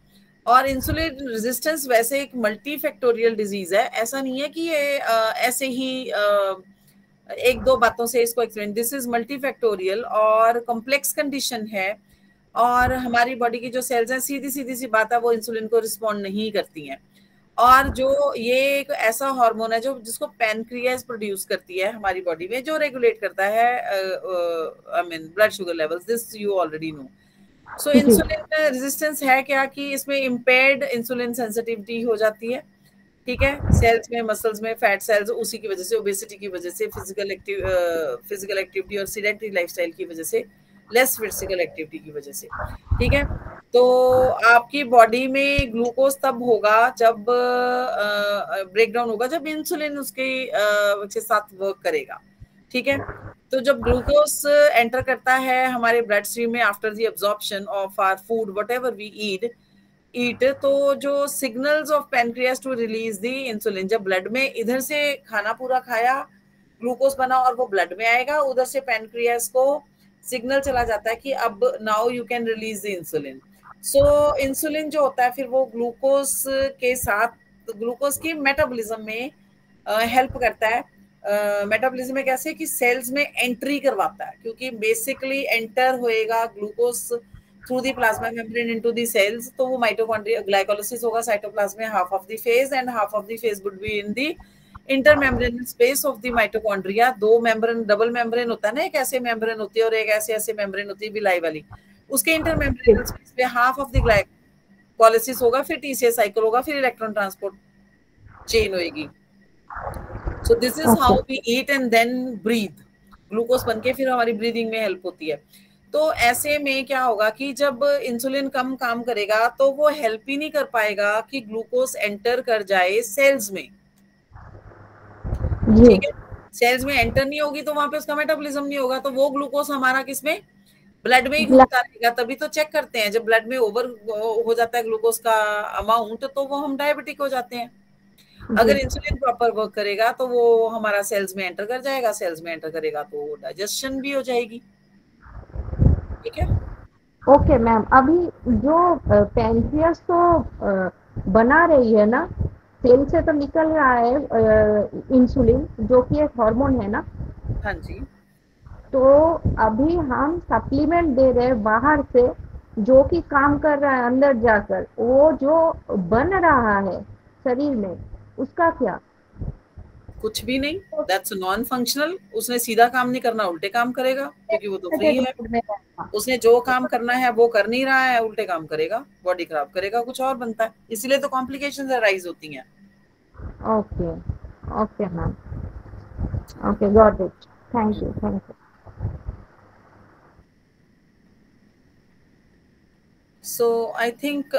और इंसुलिन रेजिस्टेंस वैसे एक मल्टी फैक्टोरियल डिजीज है. ऐसा नहीं है कि ये ऐसे ही एक दो बातों से इसको explain. This is multi factorial और कॉम्प्लेक्स कंडीशन है. और हमारी बॉडी की जो सेल्स हैं, सीधी सी बात है, वो इंसुलिन को रिस्पॉन्ड नहीं करती हैं. और जो ये एक ऐसा हार्मोन है जो जिसको पैनक्रियास प्रोड्यूस करती है हमारी बॉडी में, जो रेगुलेट करता है I mean blood sugar levels, this you already know. So insulin resistance है क्या कि इसमें इम्पेयर्ड इंसुलिन सेंसिटिविटी हो जाती है, ठीक है, सेल्स में, मसल्स में, फैट सेल्स, उसी की वजह से, ओबेसिटी की वजह से, फिजिकल एक्टिविटी और सीडेंटरी लाइफस्टाइल की वजह से, लेस फिजिकल एक्टिविटी की वजह से, ठीक है। तो आपकी बॉडी में ग्लूकोज तब होगा जब ब्रेकडाउन होगा जब इंसुलिन उसके साथ वर्क करेगा, ठीक है। तो जब ग्लूकोज एंटर करता है हमारे ब्लड स्ट्रीम में after the absorption of our food whatever we eat, तो जो signals of pancreas to release the insulin, जब ब्लड में इधर से खाना पूरा खाया, ग्लूकोज बना और वो ब्लड में आएगा, उधर से पैनक्रियास को सिग्नल चला जाता है कि अब now you can release the insulin. So insulin जो होता है फिर वो ग्लूकोज के साथ ग्लूकोज की मेटाबॉलिज्म में हेल्प करता है। मेटाबॉलिज्म में कैसे कि सेल्स में एंट्री करवाता है, क्योंकि बेसिकली एंटर होएगा glucose through the plasma membrane into the cells, तो वो माइटोकॉन्ड्रिया ग्लाइकोलाइसिस होगा साइटोप्लाज्म में, half of the phase and half of the phase would be in the intermembranal space of the mitochondria. दो membrane, double membrane होता है ना, एक ऐसे मेम्ब्रेन होती है और एक ऐसे मेम्ब्रेन होती है बिलाई वाली, उसके इंटरमेम्ब्रेनल स्पेस में हाफ ऑफ द ग्लाइकोलाइसिस होगा, फिर टीसीएस साइकिल होगा, फिर इलेक्ट्रॉन ट्रांसपोर्ट चेन होएगी। So this is how we eat and then breathe, glucose बन के फिर हमारी ब्रीदिंग में हेल्प होती है। तो ऐसे में क्या होगा कि जब इंसुलिन कम काम करेगा तो वो हेल्प ही नहीं कर पाएगा कि ग्लूकोज एंटर कर जाए सेल्स में, ठीक है। सेल्स में एंटर नहीं होगी तो वहां पे उसका मेटाबॉलिज्म नहीं होगा, तो वो ग्लूकोज हमारा किसमें, ब्लड में ही घूमता रहेगा। तभी तो चेक करते हैं जब ब्लड में ओवर हो जाता है ग्लूकोज का अमाउंट, तो वो हम डायबिटिक हो जाते हैं। अगर इंसुलिन प्रॉपर वर्क करेगा तो वो हमारा सेल्स में एंटर कर जाएगा, सेल्स में एंटर करेगा तो डाइजेशन भी हो जाएगी, ठीक है। ओके मैम, अभी जो पैनक्रियास तो बना रही है ना, सेल से तो निकल रहा है इंसुलिन जो कि एक हार्मोन है ना। हाँ जी। तो अभी हम सप्लीमेंट दे रहे हैं बाहर से जो कि काम कर रहा है अंदर जाकर, वो जो बन रहा है शरीर में उसका क्या? कुछ भी नहीं, दैट्स नॉन फंक्शनल। उसने सीधा काम नहीं करना, उल्टे काम करेगा, क्योंकि वो तो फ्री है। उसने जो काम करना है वो कर नहीं रहा है, उल्टे काम करेगा, बॉडी खराब करेगा, कुछ और बनता है, इसीलिए तो कॉम्प्लिकेशंस अराइज होती हैं। Okay okay ma'am, okay got it, thank you, thank you. So I think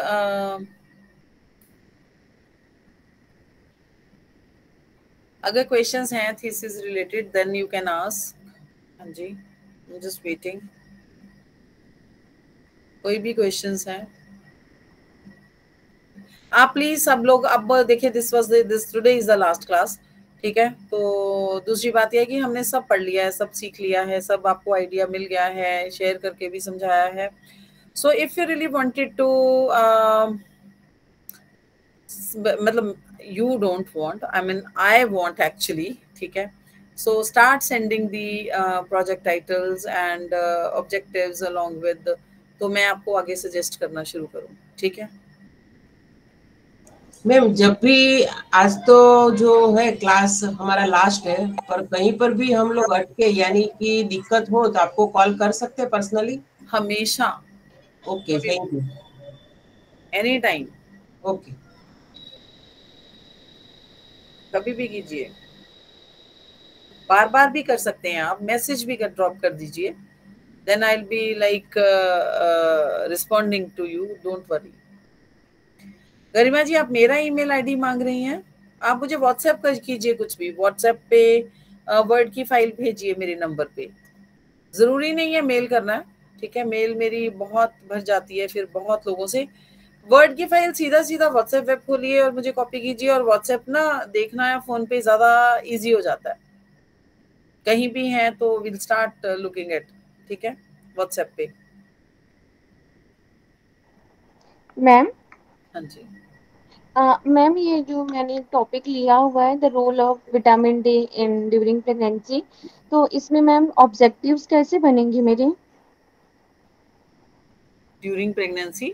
अगर क्वेश्चंस हैं thesis related then you can ask. हाँ जी, आई एम जस्ट वेटिंग, कोई भी क्वेश्चंस हैं आप प्लीज सब लोग। अब देखिए this today is the last class, ठीक है। तो दूसरी बात यह है कि हमने सब पढ़ लिया है, सब सीख लिया है, सब आपको आइडिया मिल गया है, शेयर करके भी समझाया है। So if you really wanted to मतलब you don't want, I mean I want actually, ठीक है। So start sending the project titles and objectives along with, तो मैं आपको आगे सजेस्ट करना शुरू करूं, ठीक है मैम। जब भी आज तो जो है क्लास हमारा लास्ट है, पर कहीं पर भी हम लोग अटके यानी कि दिक्कत हो तो आपको कॉल कर सकते हैं पर्सनली? हमेशा। Okay, thank you. Any time. Okay, कभी भी कीजिए, बार बार भी कर सकते हैं आप, मैसेज भी ड्रॉप कर दीजिए, then I will be like responding to you, don't worry. Garima ji, आप मेरा ईमेल आईडी मांग रही हैं, आप मुझे व्हाट्सएप कर कीजिए, कुछ भी व्हाट्सएप पे वर्ड की फाइल भेजिए मेरे नंबर पे, जरूरी नहीं है मेल करना है, ठीक है। मेल मेरी बहुत भर जाती है फिर बहुत लोगों से, वर्ड की फाइल सीधा सीधा व्हाट्सएप वेब खोलिए और मुझे कॉपी कीजिए, और व्हाट्सएप ना देखना है फोन पे ज्यादा इजी हो जाता है, कहीं भी हैं तो विल स्टार्ट लुकिंग एट, ठीक है, व्हाट्सएप पे। मैम, हाँ जी मैम ये जो मैंने टॉपिक लिया हुआ है the role of vitamin D in during pregnancy, तो इसमें मैम ऑब्जेक्टिव्स कैसे बनेंगे मेरे? During pregnancy?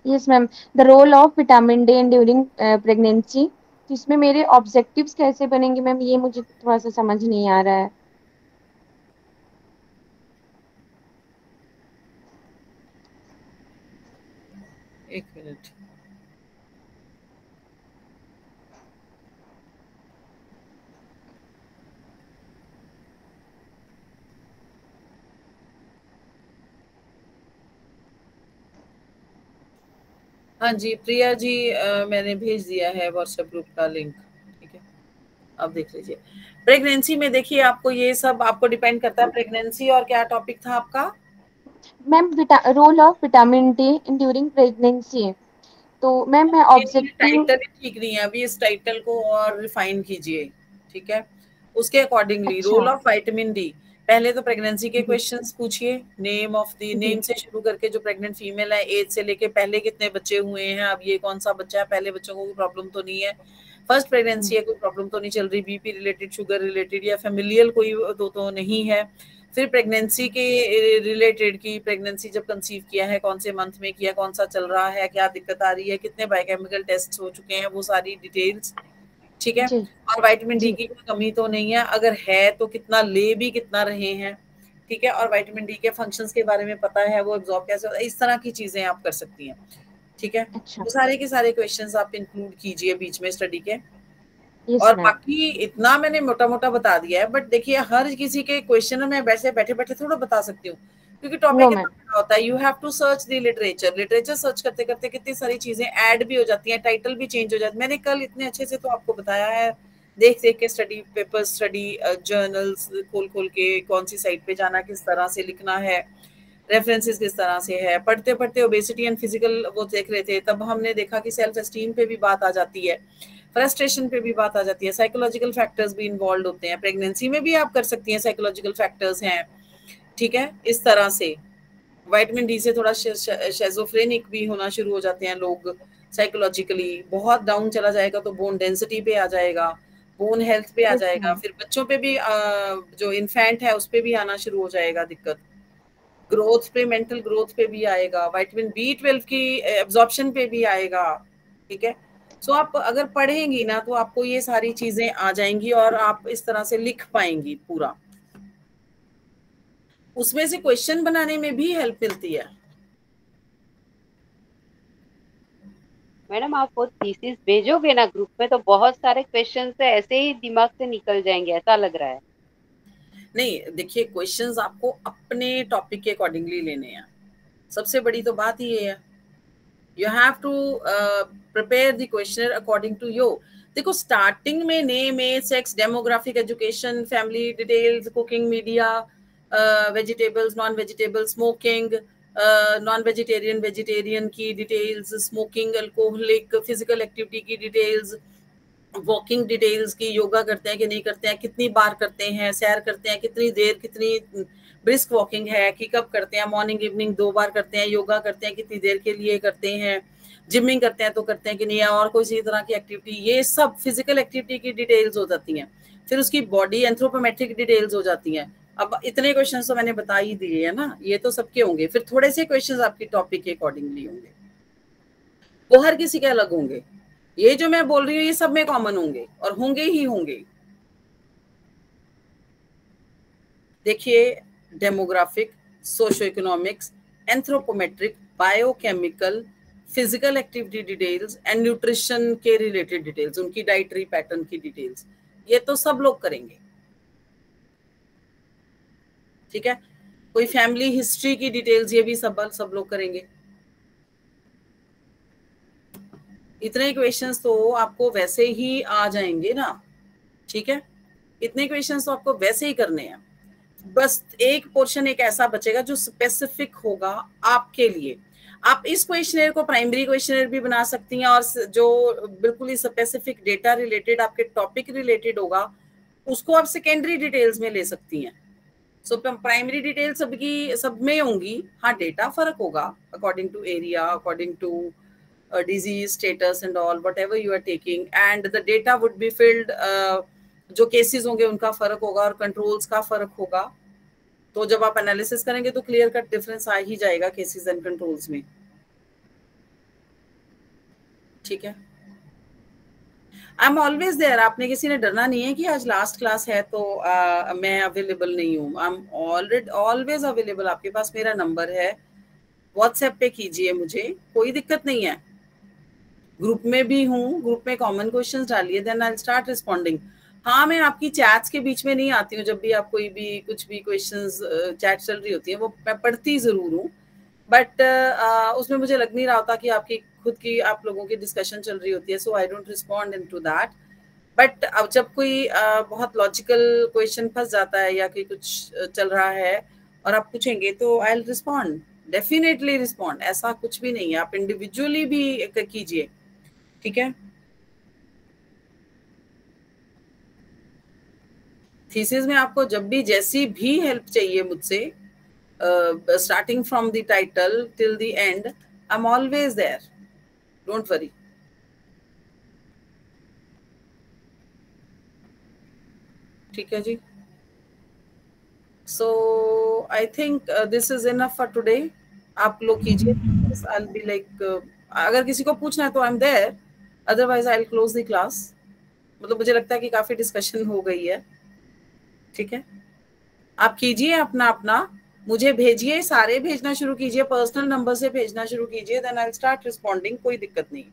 Yes ma'am, the role of vitamin D in during pregnancy. तो इसमें मेरे ऑब्जेक्टिव्स कैसे बनेंगे मैम, ये मुझे थोड़ा सा समझ नहीं आ रहा है। एक मिनट। हाँ जी प्रिया जी, मैंने भेज दिया है व्हाट्सएप ग्रुप का लिंक, ठीक है, अब देख लीजिए। प्रेगनेंसी में देखिए आपको ये सब आपको डिपेंड करता है। प्रेगनेंसी और क्या टॉपिक था आपका ma'am? Role of vitamin D in during pregnancy. तो मैम मैं ऑब्जेक्टिव टाइटल ठीक नहीं है, अभी इस टाइटल को और रिफाइन कीजिए, ठीक है, उसके अकॉर्डिंगली। अच्छा रोल ऑफ विटामिन डी, पहले तो प्रेगनेंसी के क्वेश्चंस पूछिए, नेम ऑफ द जी नेम से शुरू करके जो प्रेग्नेंट फीमेल है, एज से लेके पहले कितने बच्चे हुए हैं, अब ये कौन सा बच्चा है, पहले बच्चों को कोई प्रॉब्लम तो नहीं है, फर्स्ट प्रेगनेंसी है, कोई प्रॉब्लम तो नहीं चल रही, बीपी रिलेटेड, शुगर रिलेटेड या फैमिलियल कोई तो नहीं है। फिर प्रेगनेंसी के रिलेटेड की प्रेगनेंसी जब कंसीव किया है, कौन से मंथ में किया, कौन सा चल रहा है, क्या दिक्कत आ रही है, कितने बायोकेमिकल टेस्ट हो चुके हैं, वो सारी डिटेल्स, ठीक है। जी और विटामिन डी जी की कोई कमी तो नहीं है, अगर है तो कितना ले भी कितना रहे हैं, ठीक है। और विटामिन डी के फंक्शंस के बारे में पता है, वो एब्जॉर्ब कैसे होता है, इस तरह की चीजें आप कर सकती हैं, ठीक है। अच्छा वो सारे के सारे क्वेश्चंस आप इंक्लूड कीजिए बीच में स्टडी के। यस और मैम। बाकी इतना मैंने मोटा मोटा बता दिया है, बट देखिए हर किसी के क्वेश्चन में वैसे बैठे बैठे थोड़ा बता सकती हूँ, क्योंकि नो टॉपिक इतना मैम। बड़ा होता है। You have to search the literature, literature search करते करते कितनी सारी चीजें ऐड भी हो जाती हैं, टाइटल भी चेंज हो जाती है। मैंने कल इतने अच्छे से तो आपको बताया है, देख देख के स्टडी पेपर, स्टडी जर्नल्स खोल खोल के, कौन सी साइट पे जाना, किस तरह से लिखना है, रेफरेंसेस किस तरह से है। पढ़ते पढ़ते ओबेसिटी एंड फिजिकल वो देख रहे थे, तब हमने देखा कि सेल्फ एस्टीम पे भी बात आ जाती है, फ्रस्ट्रेशन पे भी बात आ जाती है, साइकोलॉजिकल फैक्टर्स भी इन्वॉल्व होते हैं। प्रेगनेंसी में भी आप कर सकती हैं, साइकोलॉजिकल फैक्टर्स हैं, ठीक है। इस तरह से विटामिन डी से थोड़ा शेजोफ्रेनिक भी होना शुरू हो जाते हैं लोग, साइकोलॉजिकली बहुत डाउन चला जाएगा तो बोन डेंसिटी पे आ जाएगा, बोन हेल्थ पे आ यस जाएगा, मैम। फिर बच्चों पे भी जो इन्फेंट है उस पे भी आना शुरू हो जाएगा दिक्कत, ग्रोथ पे, मेंटल ग्रोथ पे भी आएगा, विटामिन B12 की एब्जॉर्प्शन पे भी आएगा, ठीक है। सो आप अगर पढ़ेंगी ना तो आपको ये सारी चीजें आ जाएंगी और आप इस तरह से लिख पाएंगी पूरा, उसमें से क्वेश्चन बनाने में भी हेल्प मिलती है। मैडम आप वो थीसिस भेजोगे ना ग्रुप में, तो बहुत सारे क्वेश्चन से ऐसे ही दिमाग से निकल जाएंगे, ऐसा लग रहा है। नहीं देखिए, क्वेश्चंस आपको अपने टॉपिक के अकॉर्डिंगली लेने हैं, सबसे बड़ी तो बात ये है। You have to prepare the questionnaire according to you. देखो स्टार्टिंग में name, age, sex, demographic, education, family details, cooking, media, vegetables, non vegetable, smoking, non vegetarian, vegetarian की details, smoking, alcoholic, physical activity की details, walking details की, योगा करते हैं कि नहीं करते हैं, कितनी बार करते हैं, सैर करते हैं कितनी देर, कितनी ब्रिस्क वॉकिंग है कि कब करते हैं, मॉर्निंग इवनिंग 2 बार करते हैं, योगा करते हैं कितनी देर के लिए करते हैं, जिमिंग करते हैं तो करते हैं कि नहीं है, और कोई सी तरह की एक्टिविटी, ये सब फिजिकल एक्टिविटी की डिटेल्स हो जाती हैं। फिर उसकी बॉडी एंथ्रोपोमेट्रिक डिटेल्स हो जाती हैं। अब इतने क्वेश्चन तो मैंने बता ही दिए है ना, ये तो सबके होंगे। फिर थोड़े से क्वेश्चन आपकी टॉपिक के अकॉर्डिंगली होंगे, वो हर किसी के अलग होंगे। ये जो मैं बोल रही हूँ ये सब में कॉमन होंगे और होंगे ही होंगे। देखिए demographic, socio economics, anthropometric, biochemical, physical activity details and nutrition के रिलेटेड डिटेल्स, उनकी डाइटरी पैटर्न की डिटेल्स, ये तो सब लोग करेंगे, ठीक है। कोई फैमिली हिस्ट्री की डिटेल्स, ये भी सब लोग करेंगे। इतने क्वेश्चंस तो आपको वैसे ही आ जाएंगे ना, ठीक है। इतने क्वेश्चंस तो आपको वैसे ही करने हैं, बस एक पोर्शन एक ऐसा बचेगा जो स्पेसिफिक होगा आपके लिए। आप इस क्वेश्चनर को प्राइमरी क्वेश्चनर भी बना सकती हैं, और जो बिल्कुल ही स्पेसिफिक डेटा रिलेटेड आपके टॉपिक रिलेटेड होगा उसको आप सेकेंडरी डिटेल्स में ले सकती हैं। सो प्राइमरी डिटेल सबकी सब में होंगी, हाँ डेटा फर्क होगा according to area, according to disease status and all whatever you are taking, and the data would be filled, जो केसेस होंगे उनका फर्क होगा और कंट्रोल्स का फर्क होगा। तो जब आप एनालिसिस करेंगे तो क्लियर कट डिफरेंस आ ही जाएगा केसेस एंड कंट्रोल्स में। ठीक है, आई एम ऑलवेज देयर। आपने किसी ने डरना नहीं है कि आज लास्ट क्लास है तो मैं अवेलेबल नहीं हूँ। I am already always available. आपके पास मेरा नंबर है, व्हाट्सएप पे कीजिए मुझे, कोई दिक्कत नहीं है। ग्रुप में भी हूँ, ग्रुप में कॉमन क्वेश्चंस डालिए, देन आई स्टार्ट रिस्पॉन्डिंग। हाँ, मैं आपकी चैट्स के बीच में नहीं आती हूँ। जब भी आप कोई भी कुछ भी क्वेश्चंस चैट चल रही होती है वो मैं पढ़ती जरूर हूँ, बट उसमें मुझे लग नहीं रहा होता कि आपकी खुद की आप लोगों की डिस्कशन चल रही होती है, so I don't respond in to that. But अब जब कोई बहुत लॉजिकल क्वेश्चन फंस जाता है या कोई कुछ चल रहा है और आप पूछेंगे तो I will respond, definitely respond. ऐसा कुछ भी नहीं है, आप इंडिविजुअली भी कीजिए, ठीक है। थीसिस में आपको जब भी जैसी भी हेल्प चाहिए मुझसे, starting from the title till the end, I'm always there, don't worry. ठीक है जी, so I think this is enough for today. आप लोग कीजिए, I'll be like अगर किसी को पूछना है तो I'm there, otherwise I'll close the class. मतलब मुझे लगता है कि काफी डिस्कशन हो गई है, ठीक है। आप कीजिए अपना अपना, मुझे भेजिए, सारे भेजना शुरू कीजिए, पर्सनल नंबर से भेजना शुरू कीजिए, then I will start responding, कोई दिक्कत नहीं,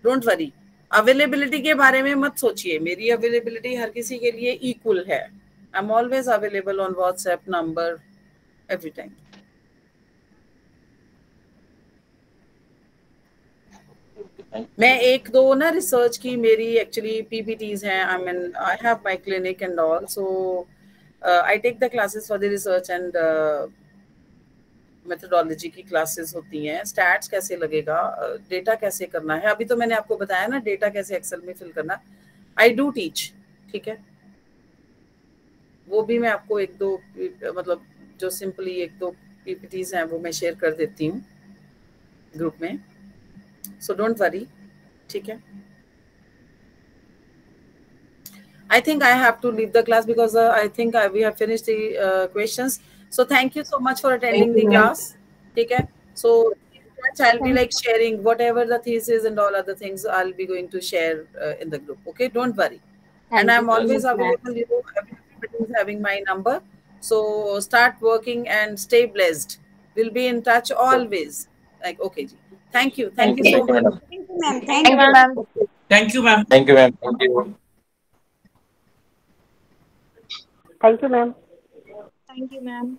डोंट वरी। अवेलेबिलिटी के बारे में मत सोचिए, मेरी अवेलेबिलिटी हर किसी के लिए इक्वल है। I am always available on WhatsApp number every time. मैं एक दो ना रिसर्च की मेरी एक्चुअली पीपीटीज हैं, आई mean I have my clinic and all, so I take the classes for the research and methodology की क्लासेस होती हैं। स्टैट्स कैसे लगेगा, डेटा कैसे करना है, अभी तो मैंने आपको बताया ना डेटा कैसे एक्सेल में फिल करना, आई डू टीच, ठीक है। वो भी मैं आपको एक दो मतलब जो सिंपली एक दो पीपीटीज हैं वो मैं शेयर कर देती हूँ ग्रुप में, सो डोंट वरी, ठीक है। I think I have to leave the class because I think we have finished the questions. So thank you so much for attending the class. Okay. So I'll be like sharing whatever the thesis and all other things I'll be going to share in the group. Okay, don't worry. And I'm always available. You know, everybody is having my number. So start working and stay blessed. We'll be in touch always. Like okay, ji. Thank you. Thank you so much. Thank you, ma'am. Thank you, ma'am. Thank you, ma'am. Thank you, ma'am. Thank you. Thank you, ma'am. Thank you, ma'am.